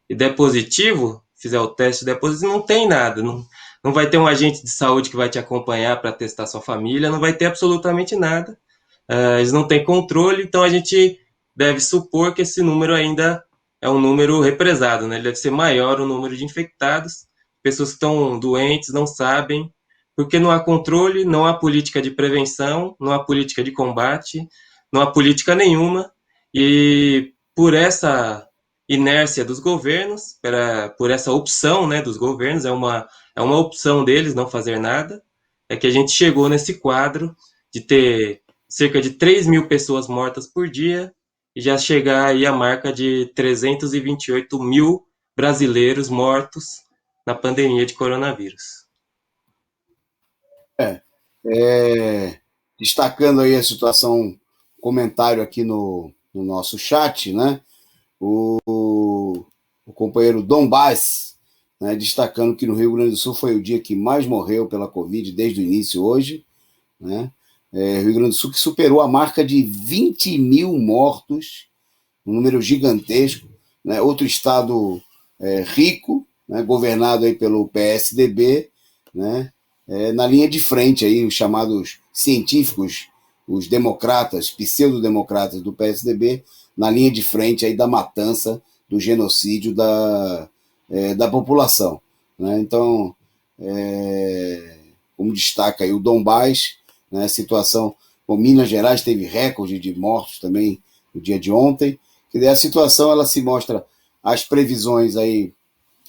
e der positivo, fizer o teste depois, não tem nada, não vai ter um agente de saúde que vai te acompanhar para testar sua família, não vai ter absolutamente nada. Eles não têm controle, então a gente deve supor que esse número ainda é um número represado, né? Ele deve ser maior o número de infectados, pessoas que estão doentes, não sabem, porque não há controle, não há política de prevenção, não há política de combate, não há política nenhuma, e por essa inércia dos governos, por essa opção, né, dos governos, é uma opção deles não fazer nada, é que a gente chegou nesse quadro de ter cerca de 3 mil pessoas mortas por dia e já chegar aí a marca de 328 mil brasileiros mortos na pandemia de coronavírus. Destacando aí a situação, comentário aqui no nosso chat, né? O companheiro Dom Bass, né, destacando que no Rio Grande do Sul foi o dia que mais morreu pela Covid desde o início hoje, né? Rio Grande do Sul que superou a marca de 20 mil mortos, um número gigantesco, né? Outro estado rico, né, governado aí pelo PSDB, né, na linha de frente, aí, os chamados científicos, os democratas, pseudo-democratas do PSDB, na linha de frente aí da matança, do genocídio da população. Né? Então, como destaca aí o Dom Bass, né, a situação, com Minas Gerais teve recorde de mortos também no dia de ontem. A situação ela se mostra, as previsões aí,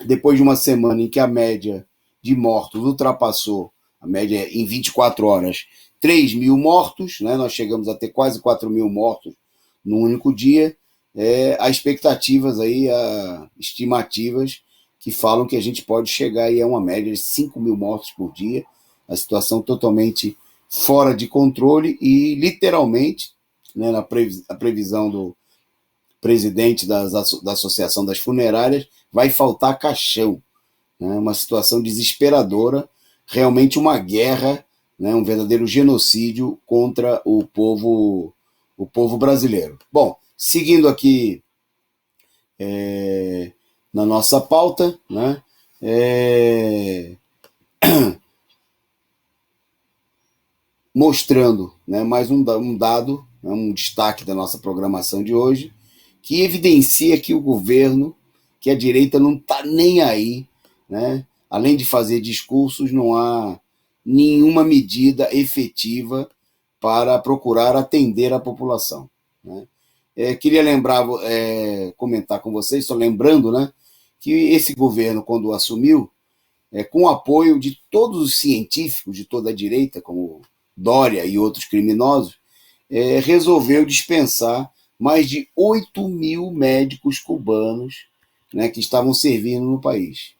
depois de uma semana em que a média de mortos ultrapassou, a média em 24 horas, 3 mil mortos, né? Nós chegamos a ter quase 4 mil mortos num único dia, há expectativas aí, estimativas que falam que a gente pode chegar aí a uma média de 5 mil mortos por dia, a situação totalmente fora de controle e literalmente, né, a previsão do presidente da Associação das Funerárias, vai faltar caixão. Né? Uma situação desesperadora, realmente uma guerra, né? Um verdadeiro genocídio contra o povo brasileiro. Bom, seguindo aqui na nossa pauta, né? Mostrando, né, mais um dado, né, um destaque da nossa programação de hoje, que evidencia que o governo, que a direita não está nem aí, né? Além de fazer discursos, não há nenhuma medida efetiva para procurar atender a população. Né? Queria comentar com vocês, só lembrando, né, que esse governo, quando assumiu, com o apoio de todos os científicos de toda a direita, como Dória e outros criminosos, resolveu dispensar mais de 8 mil médicos cubanos, né, que estavam servindo no país.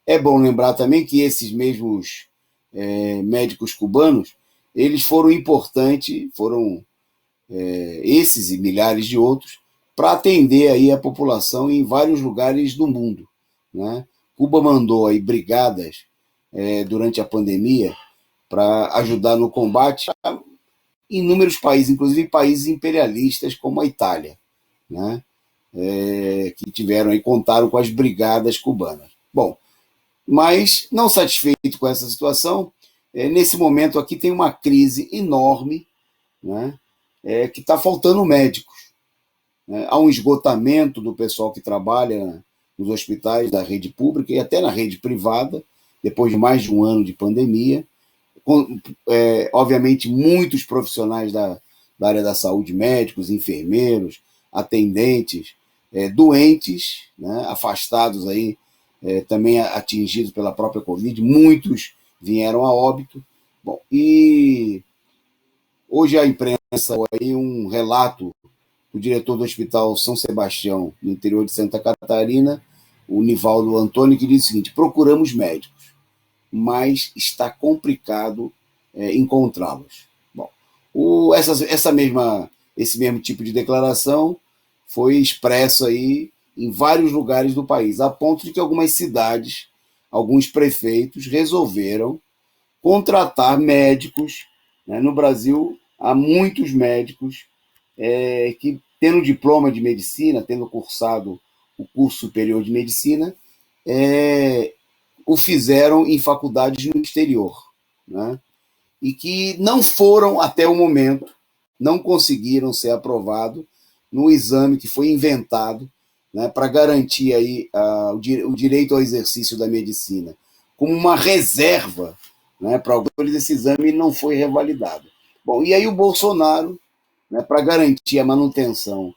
É bom lembrar também que esses mesmos médicos cubanos, eles foram importantes, esses e milhares de outros, para atender aí a população em vários lugares do mundo. Né? Cuba mandou aí brigadas durante a pandemia para ajudar no combate a inúmeros países, inclusive países imperialistas como a Itália, né? Que tiveram aí, contaram com as brigadas cubanas. Bom, mas não satisfeito com essa situação, nesse momento aqui tem uma crise enorme, né? Que está faltando médicos. Né? Há um esgotamento do pessoal que trabalha nos hospitais da rede pública e até na rede privada, depois de mais de um ano de pandemia. Obviamente, muitos profissionais da área da saúde, médicos, enfermeiros, atendentes, doentes, né, afastados aí, também atingidos pela própria Covid, muitos vieram a óbito. Bom, e hoje a imprensa aí um relato do diretor do Hospital São Sebastião, no interior de Santa Catarina, o Nivaldo Antônio, que diz o seguinte: procuramos médicos, mas está complicado encontrá-los. Bom, esse mesmo tipo de declaração foi expresso aí em vários lugares do país, a ponto de que algumas cidades, alguns prefeitos resolveram contratar médicos. Né? No Brasil, há muitos médicos que, tendo diploma de medicina, tendo cursado o curso superior de medicina, o fizeram em faculdades no exterior, né? E que não foram, até o momento, não conseguiram ser aprovados no exame que foi inventado, né, para garantir aí, o direito ao exercício da medicina, como uma reserva, né, para alguns. Esse exame não foi revalidado. Bom, e aí o Bolsonaro, né, para garantir a manutenção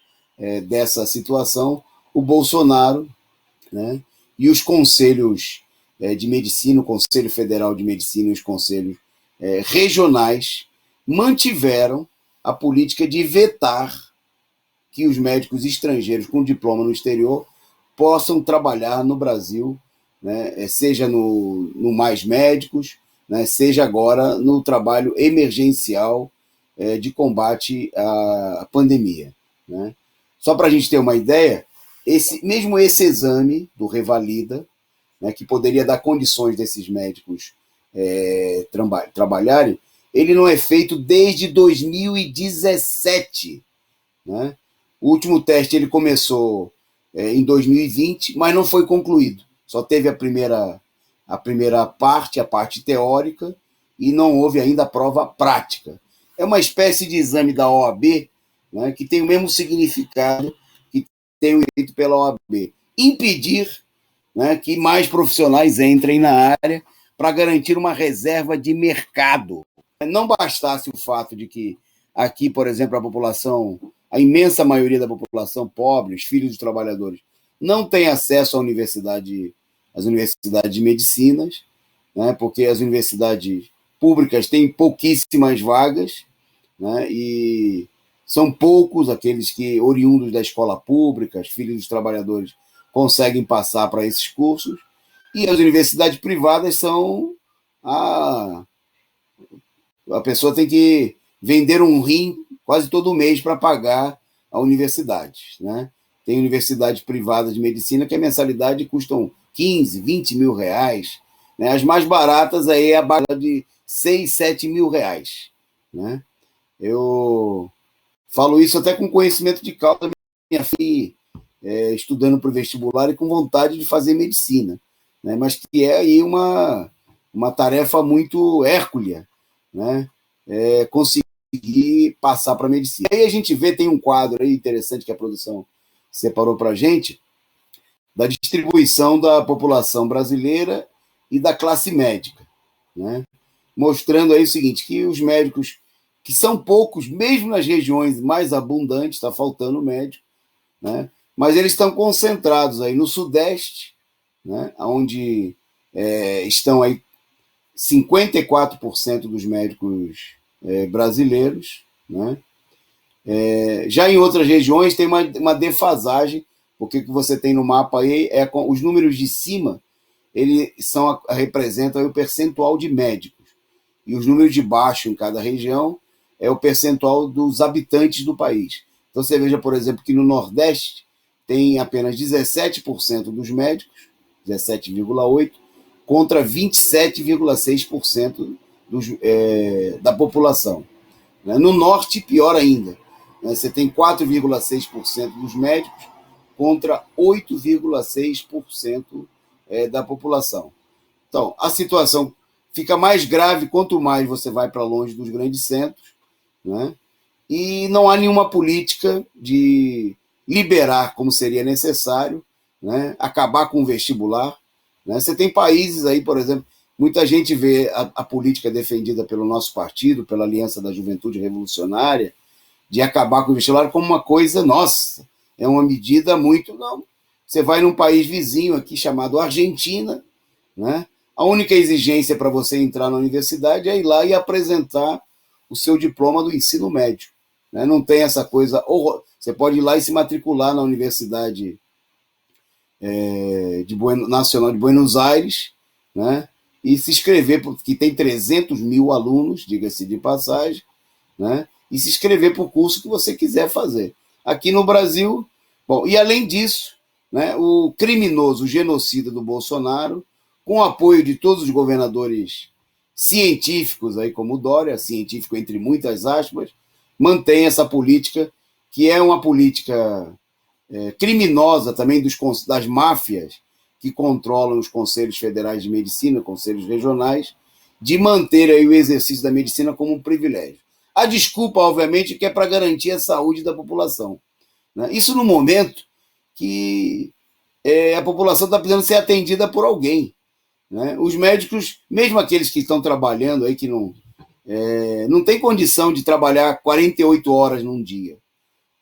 dessa situação, o Bolsonaro, né, e os conselhos de medicina, o Conselho Federal de Medicina e os conselhos regionais mantiveram a política de vetar que os médicos estrangeiros com diploma no exterior possam trabalhar no Brasil, né, seja no Mais Médicos, né, seja agora no trabalho emergencial de combate à pandemia, né. Só para a gente ter uma ideia, mesmo esse exame do Revalida, né, que poderia dar condições desses médicos trabalharem, ele não é feito desde 2017, né? O último teste ele começou em 2020, mas não foi concluído. Só teve a primeira parte, a parte teórica, e não houve ainda a prova prática. É uma espécie de exame da OAB, né, que tem o mesmo significado que tem o feito pela OAB. Impedir, né, que mais profissionais entrem na área para garantir uma reserva de mercado. Não bastasse o fato de que aqui, por exemplo, a imensa maioria da população pobre, os filhos dos trabalhadores, não tem acesso às universidades de medicinas, né, porque as universidades públicas têm pouquíssimas vagas, né, e são poucos aqueles que, oriundos da escola pública, os filhos dos trabalhadores, conseguem passar para esses cursos, e as universidades privadas são a pessoa tem que vender um rim quase todo mês para pagar a universidade, né? Tem universidades privadas de medicina que a mensalidade custam 15, 20 mil reais, né? As mais baratas aí é a base de 6, 7 mil reais, né? Eu falo isso até com conhecimento de causa, minha filha estudando para o vestibular e com vontade de fazer medicina, né? Mas que é aí uma tarefa muito hércula, né? Conseguir passar para a medicina. Aí a gente vê, tem um quadro aí interessante que a produção separou para a gente, da distribuição da população brasileira e da classe médica, né? Mostrando aí o seguinte, que os médicos, que são poucos, mesmo nas regiões mais abundantes, está faltando médico, né? Mas eles estão concentrados aí no Sudeste, né? Onde estão aí 54% dos médicos brasileiros, né? Já em outras regiões tem uma defasagem, porque o que você tem no mapa aí os números de cima, eles representam aí o percentual de médicos, e os números de baixo em cada região é o percentual dos habitantes do país. Então você veja, por exemplo, que no Nordeste tem apenas 17% dos médicos, 17,8%, contra 27,6% da população. No Norte, pior ainda. Você tem 4,6% dos médicos contra 8,6% da população. Então, a situação fica mais grave quanto mais você vai para longe dos grandes centros, né? E não há nenhuma política de liberar, como seria necessário, né? Acabar com o vestibular, né? Você tem países aí, por exemplo, muita gente vê a política defendida pelo nosso partido, pela Aliança da Juventude Revolucionária, de acabar com o vestibular como uma coisa, nossa, é uma medida muito... Não. Você vai num país vizinho aqui chamado Argentina, né? A única exigência para você entrar na universidade é ir lá e apresentar o seu diploma do ensino médio, né? Não tem essa coisa... Você pode ir lá e se matricular na Universidade Nacional de Buenos Aires, né? E se inscrever, porque tem 300 mil alunos, diga-se de passagem, né? E se inscrever para o curso que você quiser fazer. Aqui no Brasil, bom, e além disso, né, o criminoso, o genocida do Bolsonaro, com o apoio de todos os governadores científicos, aí como o Dória, científico entre muitas aspas, mantém essa política, que é uma política criminosa também das máfias, que controlam os conselhos federais de medicina, conselhos regionais, de manter aí o exercício da medicina como um privilégio. A desculpa, obviamente, que é para garantir a saúde da população, né? Isso no momento que a população está precisando ser atendida por alguém, né? Os médicos, mesmo aqueles que estão trabalhando aí, que não tem condição de trabalhar 48 horas num dia,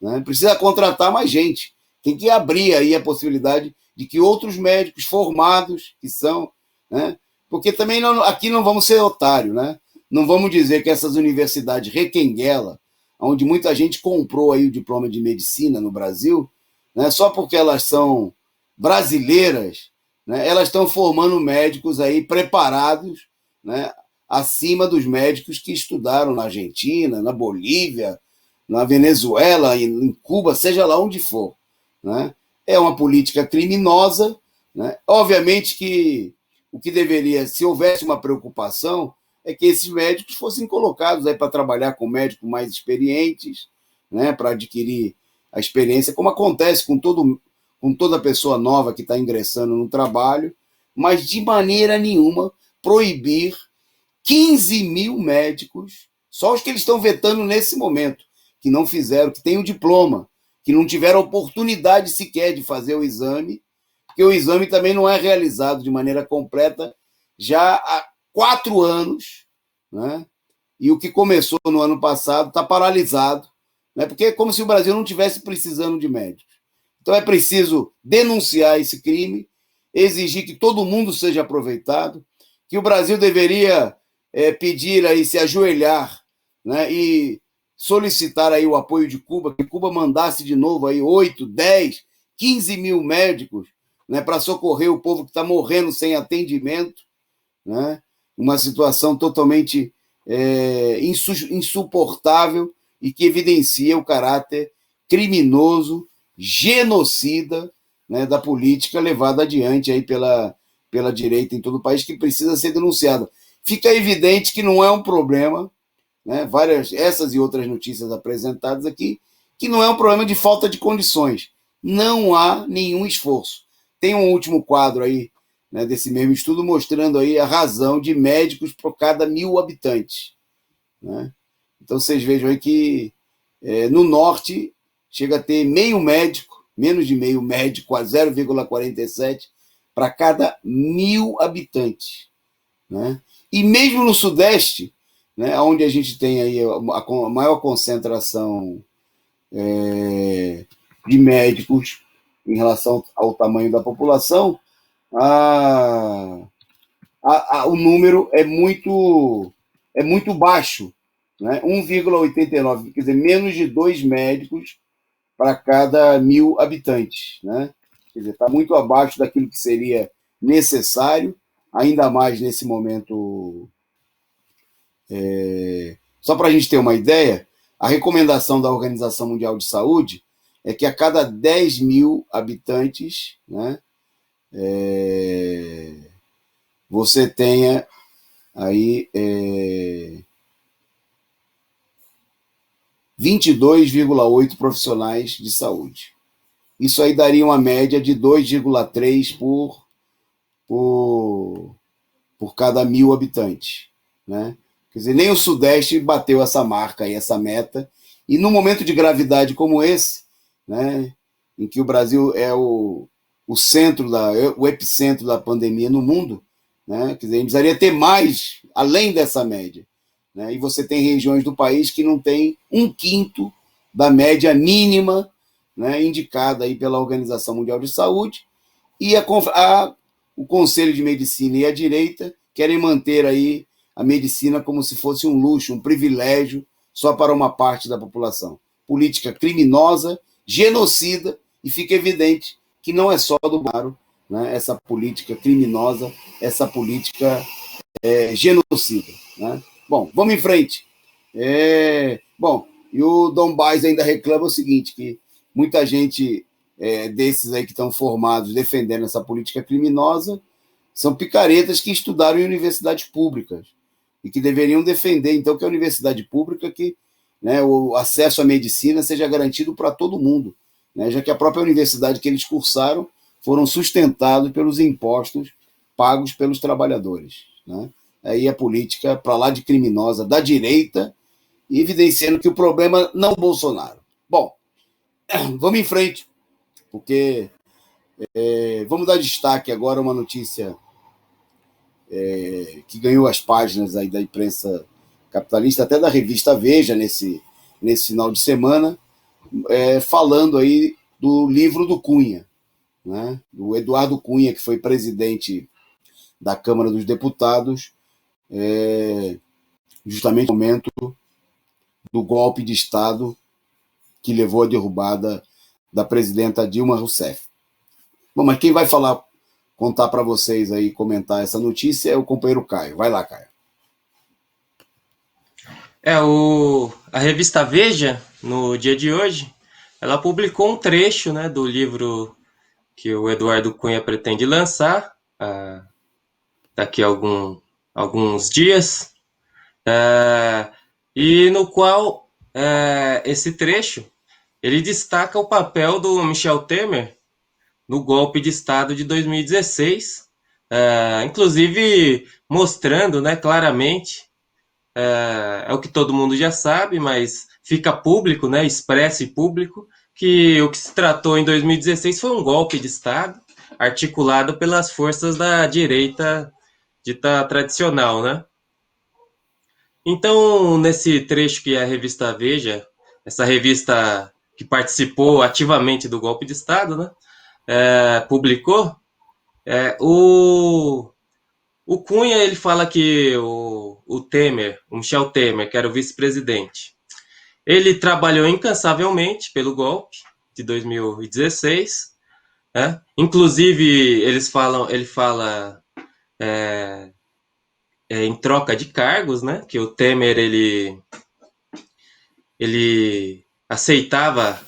né? Precisa contratar mais gente. Tem que abrir aí a possibilidade de que outros médicos formados, que são, né? Porque também aqui não vamos ser otários, né? Não vamos dizer que essas universidades requenguela, onde muita gente comprou aí o diploma de medicina no Brasil, né? Só porque elas são brasileiras, né? Elas estão formando médicos aí preparados, né? Acima dos médicos que estudaram na Argentina, na Bolívia, na Venezuela, em Cuba, seja lá onde for, né? É uma política criminosa, né? Obviamente que o que deveria, se houvesse uma preocupação, é que esses médicos fossem colocados aí para trabalhar com médicos mais experientes, né? Para adquirir a experiência, como acontece com toda pessoa nova que está ingressando no trabalho, mas de maneira nenhuma proibir 15 mil médicos, só os que eles estão vetando nesse momento, que não fizeram, que têm o diploma, que não tiveram oportunidade sequer de fazer o exame, porque o exame também não é realizado de maneira completa já há 4 anos, né? E o que começou no ano passado está paralisado, né? Porque é como se o Brasil não estivesse precisando de médicos. Então é preciso denunciar esse crime, exigir que todo mundo seja aproveitado, que o Brasil deveria pedir aí, se ajoelhar, né? E solicitar aí o apoio de Cuba, que Cuba mandasse de novo aí 8, 10, 15 mil médicos, né, para socorrer o povo que está morrendo sem atendimento, né? Uma situação totalmente insuportável e que evidencia o caráter criminoso, genocida, né, da política levada adiante aí pela direita em todo o país, que precisa ser denunciada. Fica evidente que não é um problema, né, essas e outras notícias apresentadas aqui, que não é um problema de falta de condições. Não há nenhum esforço. Tem um último quadro aí, né, desse mesmo estudo mostrando aí a razão de médicos por cada 1.000 habitantes, né? Então vocês vejam aí que no norte chega a ter meio médico, menos de meio médico, a 0,47 para cada 1.000 habitantes, né? E mesmo no sudeste, né, onde a gente tem aí a maior concentração de médicos em relação ao tamanho da população, o número é muito baixo, né? 1,89, quer dizer, menos de 2 médicos para cada 1.000 habitantes, né? Quer dizer, está muito abaixo daquilo que seria necessário, ainda mais nesse momento. Só para a gente ter uma ideia, a recomendação da Organização Mundial de Saúde é que a cada 10 mil habitantes, né, você tenha aí 22,8 profissionais de saúde. Isso aí daria uma média de 2,3 por cada 1.000 habitantes, né? Quer dizer, nem o Sudeste bateu essa marca aí, essa meta. E num momento de gravidade como esse, né, em que o Brasil é o epicentro da pandemia no mundo, né, quer dizer, a gente precisaria ter mais, além dessa média, né? E você tem regiões do país que não tem 1/5 da média mínima, né, indicada aí pela Organização Mundial de Saúde, e o Conselho de Medicina e a direita querem manter aí a medicina como se fosse um luxo, um privilégio só para uma parte da população. Política criminosa, genocida, e fica evidente que não é só do Bolsonaro, né, essa política criminosa, essa política genocida, né? Bom, vamos em frente. Bom, e o Dom Baes ainda reclama o seguinte, que muita gente desses aí que estão formados defendendo essa política criminosa são picaretas que estudaram em universidades públicas e que deveriam defender, então, que a universidade pública, que, né, o acesso à medicina seja garantido para todo mundo, né, já que a própria universidade que eles cursaram foram sustentados pelos impostos pagos pelos trabalhadores. Né? Aí a política para lá de criminosa da direita, evidenciando que o problema não é o Bolsonaro. Bom, vamos em frente, porque vamos dar destaque agora a uma notícia que ganhou as páginas aí da imprensa capitalista, até da revista Veja, nesse final de semana, falando aí do livro do Cunha, né? Do Eduardo Cunha, que foi presidente da Câmara dos Deputados, justamente no momento do golpe de Estado que levou à derrubada da presidenta Dilma Rousseff. Bom, mas quem vai contar para vocês aí, comentar essa notícia é o companheiro Caio. Vai lá, Caio. A revista Veja, no dia de hoje, ela publicou um trecho, né, do livro que o Eduardo Cunha pretende lançar daqui a alguns dias, e no qual esse trecho ele destaca o papel do Michel Temer no golpe de Estado de 2016, inclusive mostrando, né, claramente, é o que todo mundo já sabe, mas fica público, né, expresso e público, que o que se tratou em 2016 foi um golpe de Estado articulado pelas forças da direita dita tradicional, né? Então, nesse trecho que a revista Veja, essa revista que participou ativamente do golpe de Estado, né, publicou, o Cunha, ele fala que o Temer, o Michel Temer, que era o vice-presidente, ele trabalhou incansavelmente pelo golpe de 2016, né? Inclusive, ele fala em troca de cargos, né? Que o Temer, ele aceitava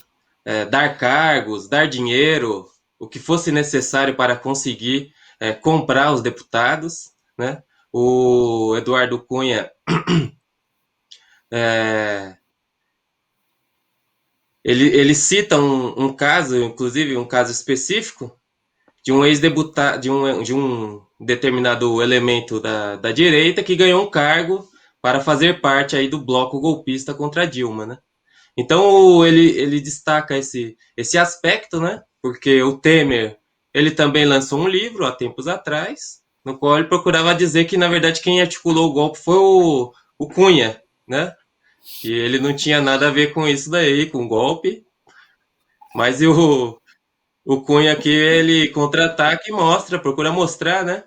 dar cargos, dar dinheiro, o que fosse necessário para conseguir comprar os deputados, né? O Eduardo Cunha ele cita um caso, inclusive um caso específico, de um ex-deputado, de um determinado elemento da direita que ganhou um cargo para fazer parte aí do bloco golpista contra Dilma, né? Então ele destaca esse aspecto, né? Porque o Temer, ele também lançou um livro há tempos atrás, no qual ele procurava dizer que, na verdade, quem articulou o golpe foi o Cunha, né? Que ele não tinha nada a ver com isso daí, com o golpe. Mas o Cunha aqui, ele contra-ataca e procura mostrar, né?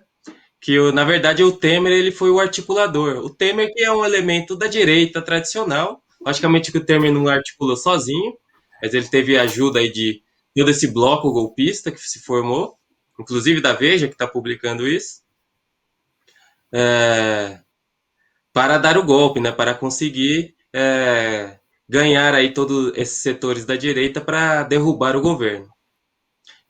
Que, na verdade, o Temer, ele foi o articulador. O Temer que é um elemento da direita tradicional, logicamente que o Temer não articulou sozinho, mas ele teve ajuda aí de todo esse bloco golpista que se formou, inclusive da Veja, que está publicando isso, para dar o golpe, né, para conseguir ganhar aí todos esses setores da direita para derrubar o governo.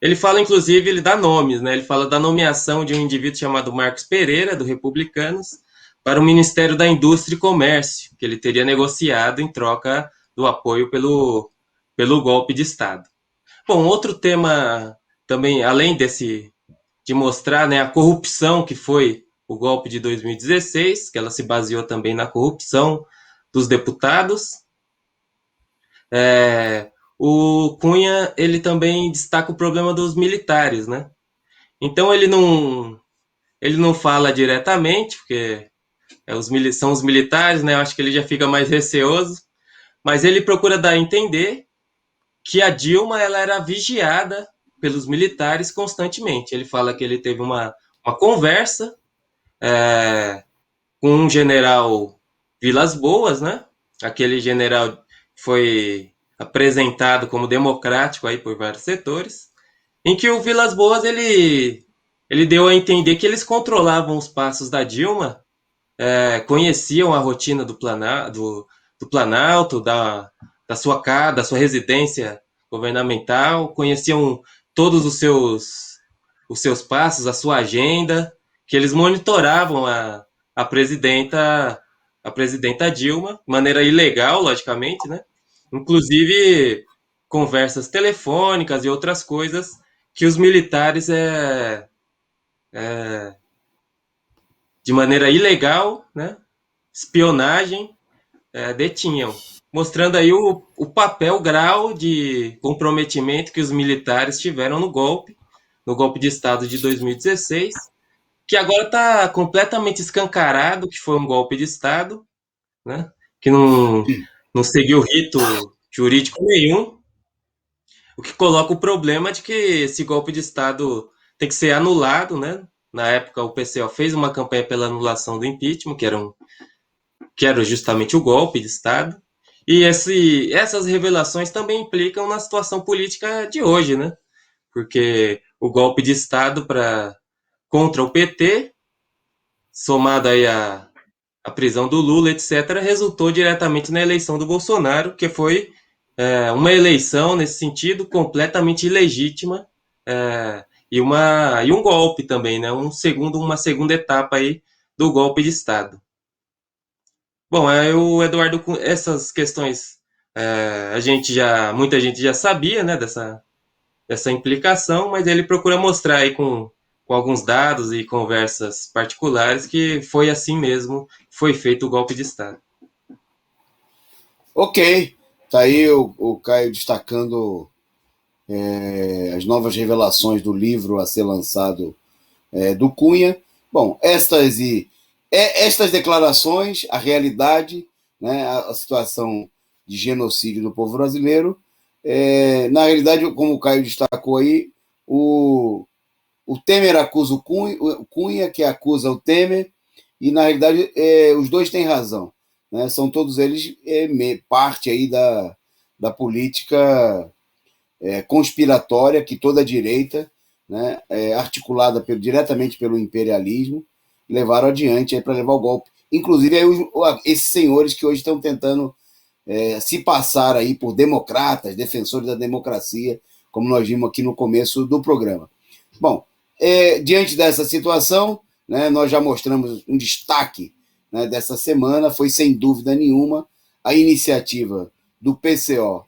Ele fala, inclusive, ele dá nomes, né? Ele fala da nomeação de um indivíduo chamado Marcos Pereira, do Republicanos, para o Ministério da Indústria e Comércio, que ele teria negociado em troca do apoio pelo golpe de Estado. Bom, outro tema também, além de mostrar, né, a corrupção que foi o golpe de 2016, que ela se baseou também na corrupção dos deputados, o Cunha, ele também destaca o problema dos militares, né? Então ele não fala diretamente, porque são os militares, né? Eu acho que ele já fica mais receoso, mas ele procura dar a entender que a Dilma, ela era vigiada pelos militares constantemente. Ele fala que ele teve uma conversa com um general Vilas Boas, né? Aquele general foi apresentado como democrático aí por vários setores, em que o Vilas Boas ele deu a entender que eles controlavam os passos da Dilma, conheciam a rotina do Planalto, da sua casa, da sua residência governamental, conheciam todos os seus passos, a sua agenda, que eles monitoravam a presidenta Dilma, de maneira ilegal, logicamente, né? Inclusive conversas telefônicas e outras coisas que os militares, de maneira ilegal, né, espionagem, detinham, mostrando aí o papel, o grau de comprometimento que os militares tiveram no golpe de Estado de 2016, que agora está completamente escancarado que foi um golpe de Estado, né, que não seguiu rito jurídico nenhum, o que coloca o problema de que esse golpe de Estado tem que ser anulado, né? Na época, o PCO fez uma campanha pela anulação do impeachment, que era justamente o golpe de Estado. E essas revelações também implicam na situação política de hoje, né? Porque o golpe de Estado contra o PT, somado aí a prisão do Lula, etc., resultou diretamente na eleição do Bolsonaro, que foi uma eleição, nesse sentido, completamente ilegítima, e um golpe também, né? Uma segunda etapa aí do golpe de Estado. Bom, o Eduardo, essas questões, muita gente já sabia, né, dessa implicação, mas ele procura mostrar aí com alguns dados e conversas particulares que foi assim mesmo, foi feito o golpe de Estado. Ok, tá aí o Caio destacando as novas revelações do livro a ser lançado do Cunha. Bom, estas declarações, a realidade, né, a situação de genocídio do povo brasileiro, na realidade, como o Caio destacou aí, o Temer acusa o Cunha, que acusa o Temer, e na realidade os dois têm razão, né? São todos eles parte aí da política conspiratória que toda a direita, né, articulada diretamente pelo imperialismo, levaram adiante para levar o golpe. Inclusive aí esses senhores que hoje estão tentando se passar aí por democratas, defensores da democracia, como nós vimos aqui no começo do programa. Bom, diante dessa situação, né, nós já mostramos um destaque, né, dessa semana, foi sem dúvida nenhuma a iniciativa do PCO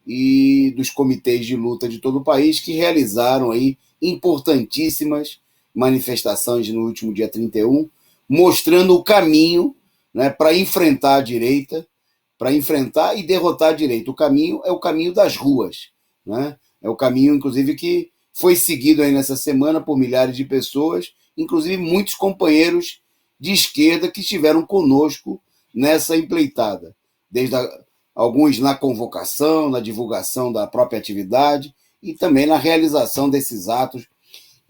e dos comitês de luta de todo o país, que realizaram aí importantíssimas manifestações no último dia 31, mostrando o caminho, né, para enfrentar a direita, para enfrentar e derrotar a direita. O caminho é o caminho das ruas, né? É o caminho, inclusive, que foi seguido aí nessa semana por milhares de pessoas, inclusive muitos companheiros de esquerda que estiveram conosco nessa empreitada, desde alguns na convocação, na divulgação da própria atividade e também na realização desses atos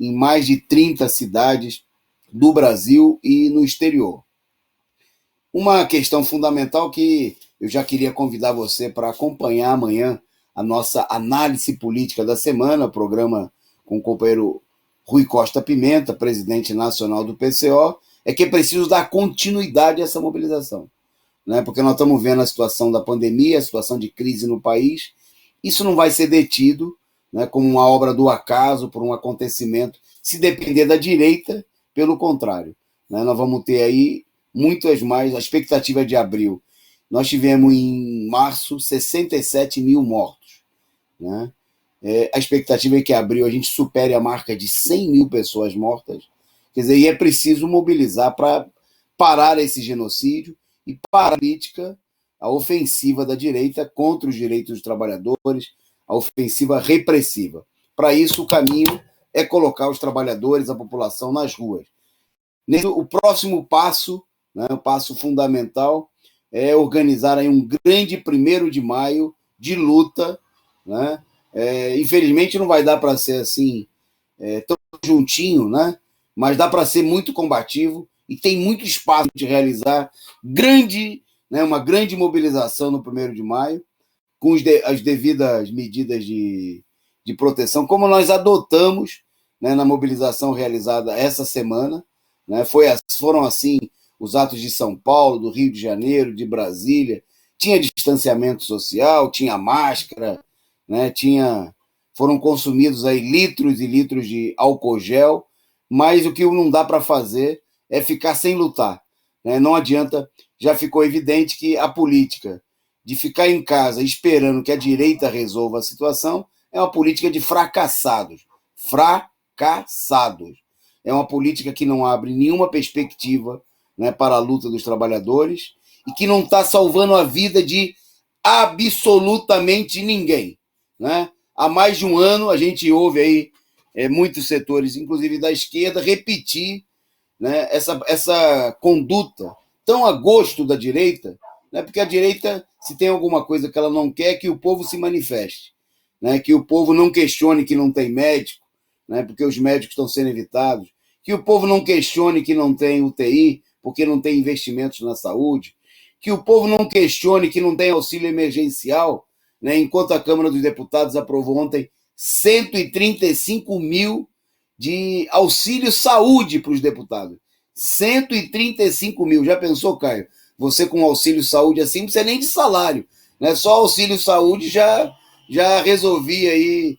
em mais de 30 cidades do Brasil e no exterior. Uma questão fundamental que eu já queria convidar você para acompanhar amanhã a nossa análise política da semana, programa com o companheiro Rui Costa Pimenta, presidente nacional do PCO, é que é preciso dar continuidade a essa mobilização, né? Porque nós estamos vendo a situação da pandemia, a situação de crise no país. Isso não vai ser detido, né, como uma obra do acaso, por um acontecimento, se depender da direita, pelo contrário, né? Nós vamos ter aí muitas mais, a expectativa de abril. Nós tivemos em março 67 mil mortos, né? A expectativa é que em abril a gente supere a marca de 100 mil pessoas mortas. Quer dizer, e é preciso mobilizar para parar esse genocídio e parar a política, a ofensiva da direita contra os direitos dos trabalhadores, a ofensiva repressiva. Para isso, o caminho é colocar os trabalhadores, a população nas ruas. O próximo passo, né, o passo fundamental, é organizar aí um grande 1º de maio de luta, né? Infelizmente não vai dar para ser assim tão juntinho, né? Mas dá para ser muito combativo e tem muito espaço de realizar uma grande mobilização no 1º de maio, com as devidas medidas de proteção, como nós adotamos, né, na mobilização realizada essa semana, né? Foram assim os atos de São Paulo, do Rio de Janeiro, de Brasília. Tinha distanciamento social, tinha máscara, né? Foram consumidos aí litros e litros de álcool gel, mas o que não dá para fazer é ficar sem lutar, né? Não adianta, já ficou evidente que a política de ficar em casa esperando que a direita resolva a situação é uma política de fracassados, fracassados. É uma política que não abre nenhuma perspectiva, né, para a luta dos trabalhadores e que não está salvando a vida de absolutamente ninguém, né? Há mais de um ano a gente ouve aí muitos setores, inclusive da esquerda, repetir, né, essa conduta tão a gosto da direita, né, porque a direita, se tem alguma coisa que ela não quer, é que o povo se manifeste, né, que o povo não questione que não tem médico, né, porque os médicos estão sendo evitados, que o povo não questione que não tem UTI, porque não tem investimentos na saúde, que o povo não questione que não tem auxílio emergencial, né, enquanto a Câmara dos Deputados aprovou ontem 135 mil de auxílio saúde para os deputados. 135 mil. Já pensou, Caio? Você com auxílio saúde assim, não precisa nem de salário, né? Só auxílio saúde já resolvia aí,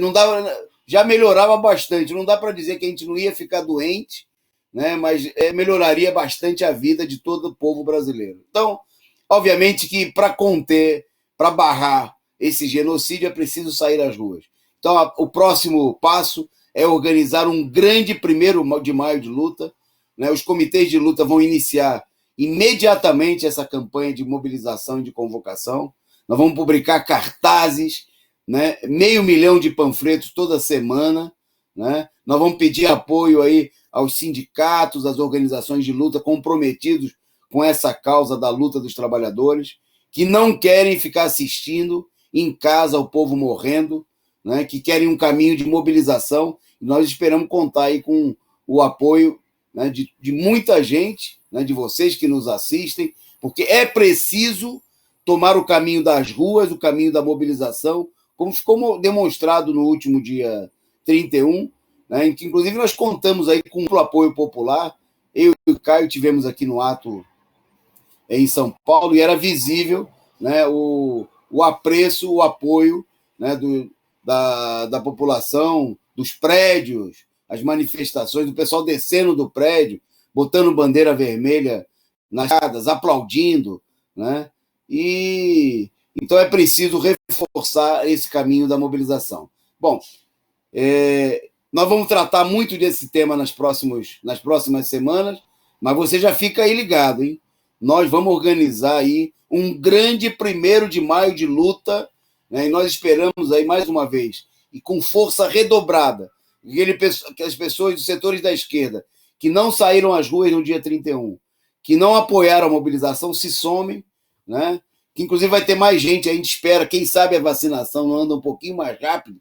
não dava, já melhorava bastante. Não dá para dizer que a gente não ia ficar doente, né? Mas melhoraria bastante a vida de todo o povo brasileiro. Então, obviamente que para conter, para barrar esse genocídio é preciso sair às ruas. Então, o próximo passo é organizar um grande 1º de maio de luta, né? Os comitês de luta vão iniciar imediatamente essa campanha de mobilização e de convocação. Nós vamos publicar cartazes, né? 500 mil de panfletos toda semana, né? Nós vamos pedir apoio aí aos sindicatos, às organizações de luta comprometidos com essa causa da luta dos trabalhadores, que não querem ficar assistindo em casa o povo morrendo, né, que querem um caminho de mobilização, e nós esperamos contar aí com o apoio, né, de muita gente, né, de vocês que nos assistem, porque é preciso tomar o caminho das ruas, o caminho da mobilização, como ficou demonstrado no último dia 31, né, em que inclusive nós contamos aí com o apoio popular. Eu e o Caio tivemos aqui no ato em São Paulo e era visível, né, o apreço, o apoio, né, da população, dos prédios, as manifestações, do pessoal descendo do prédio, botando bandeira vermelha nas escadas, aplaudindo, né? E então é preciso reforçar esse caminho da mobilização. Bom, nós vamos tratar muito desse tema nas próximas semanas, mas você já fica aí ligado, hein? Nós vamos organizar aí um grande 1º de maio de luta, né? E nós esperamos aí, mais uma vez, e com força redobrada, que as pessoas dos setores da esquerda que não saíram às ruas no dia 31, que não apoiaram a mobilização, se somem, né? Que inclusive vai ter mais gente, a gente espera, quem sabe a vacinação não anda um pouquinho mais rápido,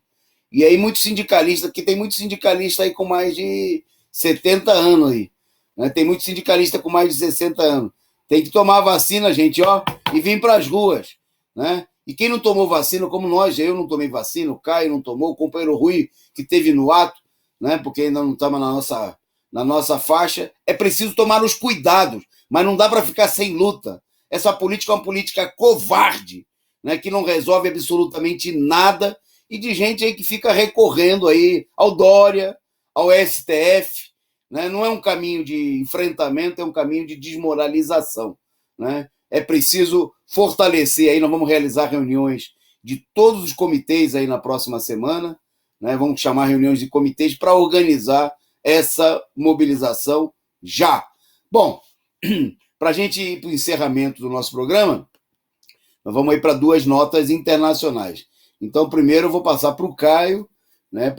e aí muitos sindicalistas, que tem muitos sindicalistas aí com mais de 70 anos aí, né? Tem muitos sindicalistas com mais de 60 anos. Tem que tomar vacina, gente, ó, e vir para as ruas, né? E quem não tomou vacina, como nós, eu não tomei vacina, o Caio não tomou, o companheiro Rui, que teve no ato, né? Porque ainda não estava na nossa faixa, é preciso tomar os cuidados, mas não dá para ficar sem luta. Essa política é uma política covarde, né? Que não resolve absolutamente nada, e de gente aí que fica recorrendo aí ao Dória, ao STF, né? Não é um caminho de enfrentamento, é um caminho de desmoralização, né? É preciso fortalecer aí, nós vamos realizar reuniões de todos os comitês aí na próxima semana, né? Vamos chamar reuniões de comitês para organizar essa mobilização já. Bom, para a gente ir para o encerramento do nosso programa, nós vamos ir para 2 notas internacionais. Então, primeiro eu vou passar para o Caio, né?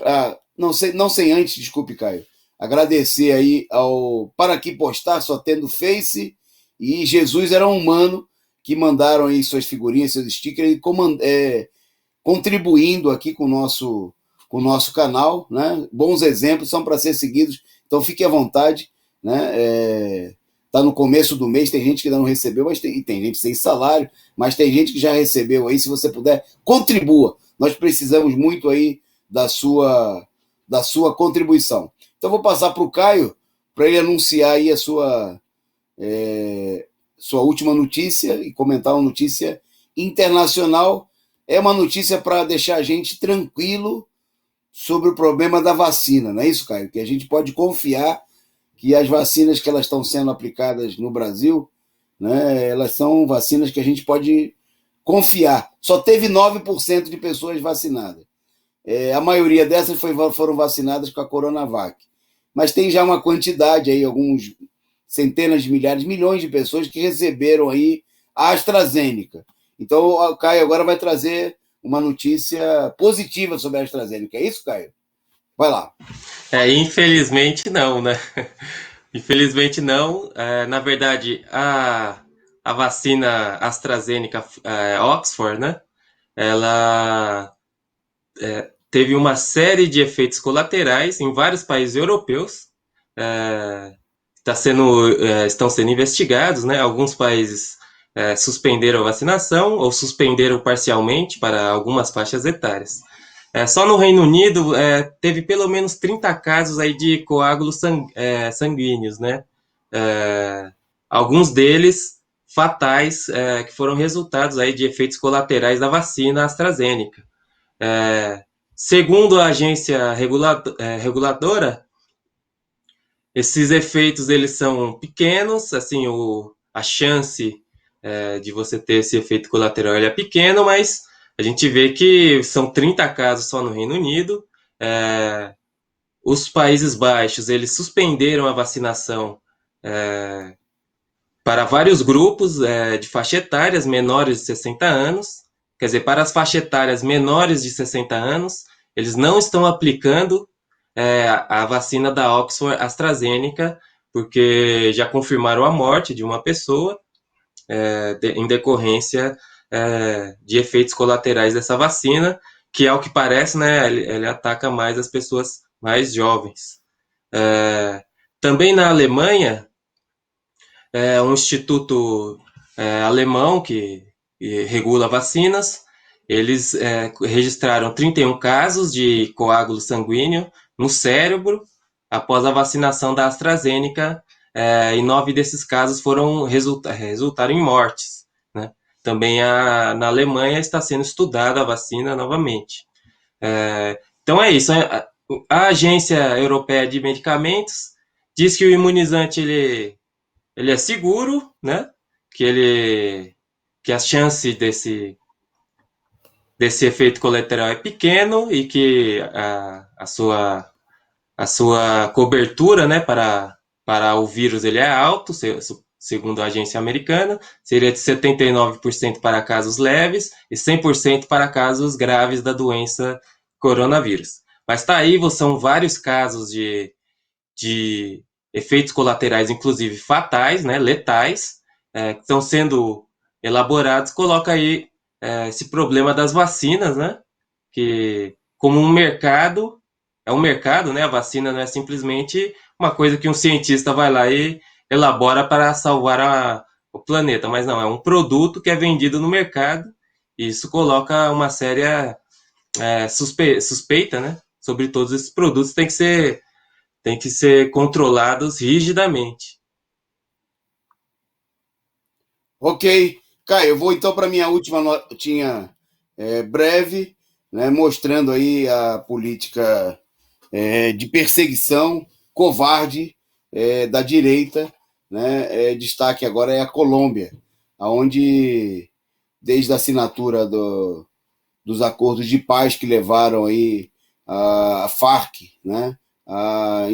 Não sei antes, desculpe, Caio, agradecer aí ao Para Que Postar, só tendo Face, e Jesus Era Humano, que mandaram aí suas figurinhas, seus stickers, contribuindo aqui com o nosso canal, né? Bons exemplos são para ser seguidos, então fique à vontade, né? Tá no começo do mês, tem gente que ainda não recebeu, mas tem gente sem salário, mas tem gente que já recebeu aí. Se você puder, contribua. Nós precisamos muito aí da sua contribuição. Então vou passar para o Caio para ele anunciar aí a sua última notícia e comentar uma notícia internacional. É uma notícia para deixar a gente tranquilo sobre o problema da vacina, não é isso, Caio? Que a gente pode confiar que as vacinas que elas estão sendo aplicadas no Brasil, né, elas são vacinas que a gente pode confiar. Só teve 9% de pessoas vacinadas. A maioria dessas foram vacinadas com a Coronavac. Mas tem já uma quantidade aí, alguns centenas de milhares, milhões de pessoas que receberam aí a AstraZeneca. Então, o Caio agora vai trazer uma notícia positiva sobre a AstraZeneca. É isso, Caio? Vai lá. Infelizmente não, né? Infelizmente não. Na verdade, a vacina AstraZeneca Oxford, né? Ela teve uma série de efeitos colaterais em vários países europeus. Estão sendo investigados, né? Alguns países suspenderam a vacinação ou suspenderam parcialmente para algumas faixas etárias. Só no Reino Unido teve pelo menos 30 casos aí de coágulos sanguíneos, né? Alguns deles fatais, que foram resultados aí de efeitos colaterais da vacina AstraZeneca. Segundo a agência reguladora, esses efeitos eles são pequenos, assim, a chance de você ter esse efeito colateral é pequeno, mas a gente vê que são 30 casos só no Reino Unido. Os Países Baixos eles suspenderam a vacinação para vários grupos de faixa etárias menores de 60 anos. Quer dizer, para as faixas etárias menores de 60 anos, eles não estão aplicando a vacina da Oxford AstraZeneca, porque já confirmaram a morte de uma pessoa em decorrência de efeitos colaterais dessa vacina, que ao que parece, né, ele ataca mais as pessoas mais jovens. Também na Alemanha, um instituto alemão que regula vacinas, eles registraram 31 casos de coágulo sanguíneo no cérebro após a vacinação da AstraZeneca, e 9 desses casos resultaram em mortes, né? Também na Alemanha está sendo estudada a vacina novamente. Então é isso. A Agência Europeia de Medicamentos diz que o imunizante ele é seguro, né? Que a chance desse efeito colateral é pequeno e que a sua cobertura, né, para o vírus ele é alto, segundo a agência americana, seria de 79% para casos leves e 100% para casos graves da doença coronavírus. Mas tá aí, são vários casos de efeitos colaterais, inclusive fatais, né, letais, que estão sendo elaborados. Coloca aí esse problema das vacinas, né, que como é um mercado, né, a vacina não é simplesmente uma coisa que um cientista vai lá e elabora para salvar o planeta, mas não, é um produto que é vendido no mercado, e isso coloca uma séria suspeita, né, sobre todos esses produtos, tem que ser controlados rigidamente. Ok. Caio, eu vou então para minha última notinha breve, né, mostrando aí a política de perseguição covarde da direita. Né, destaque agora é a Colômbia, onde, desde a assinatura dos acordos de paz que levaram aí a Farc, né, a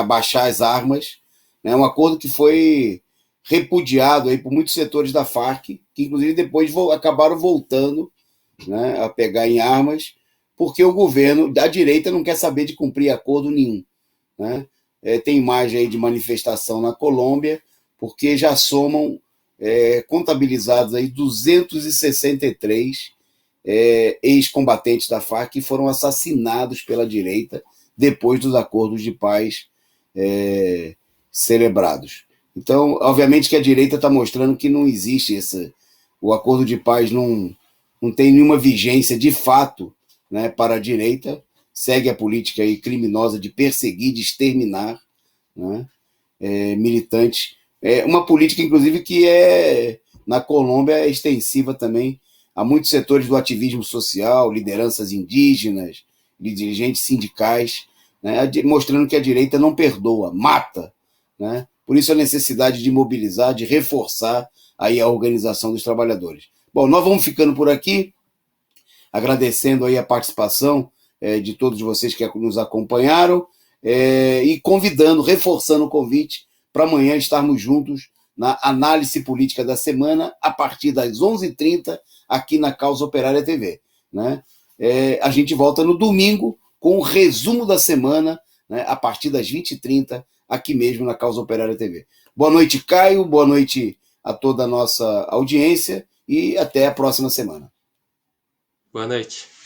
baixar as armas, né, um acordo que foi repudiado aí por muitos setores da Farc, que inclusive depois acabaram voltando, né, a pegar em armas, porque o governo da direita não quer saber de cumprir acordo nenhum. Né? Tem imagem aí de manifestação na Colômbia, porque já somam contabilizados aí 263 ex-combatentes da Farc que foram assassinados pela direita depois dos acordos de paz celebrados. Então, obviamente que a direita está mostrando que não existe o acordo de paz, não tem nenhuma vigência de fato, né, para a direita, segue a política aí criminosa de perseguir, de exterminar, né, militantes. Uma política, inclusive, que na Colômbia é extensiva também a muitos setores do ativismo social, lideranças indígenas, dirigentes sindicais, né, mostrando que a direita não perdoa, mata. Né? Por isso a necessidade de mobilizar, de reforçar aí a organização dos trabalhadores. Bom, nós vamos ficando por aqui, agradecendo aí a participação de todos vocês que nos acompanharam, e convidando, reforçando o convite para amanhã estarmos juntos na análise política da semana, a partir das 11h30, aqui na Causa Operária TV. Né? A gente volta no domingo com o resumo da semana, né, a partir das 20h30, aqui mesmo na Causa Operária TV. Boa noite, Caio, boa noite a toda a nossa audiência e até a próxima semana. Boa noite.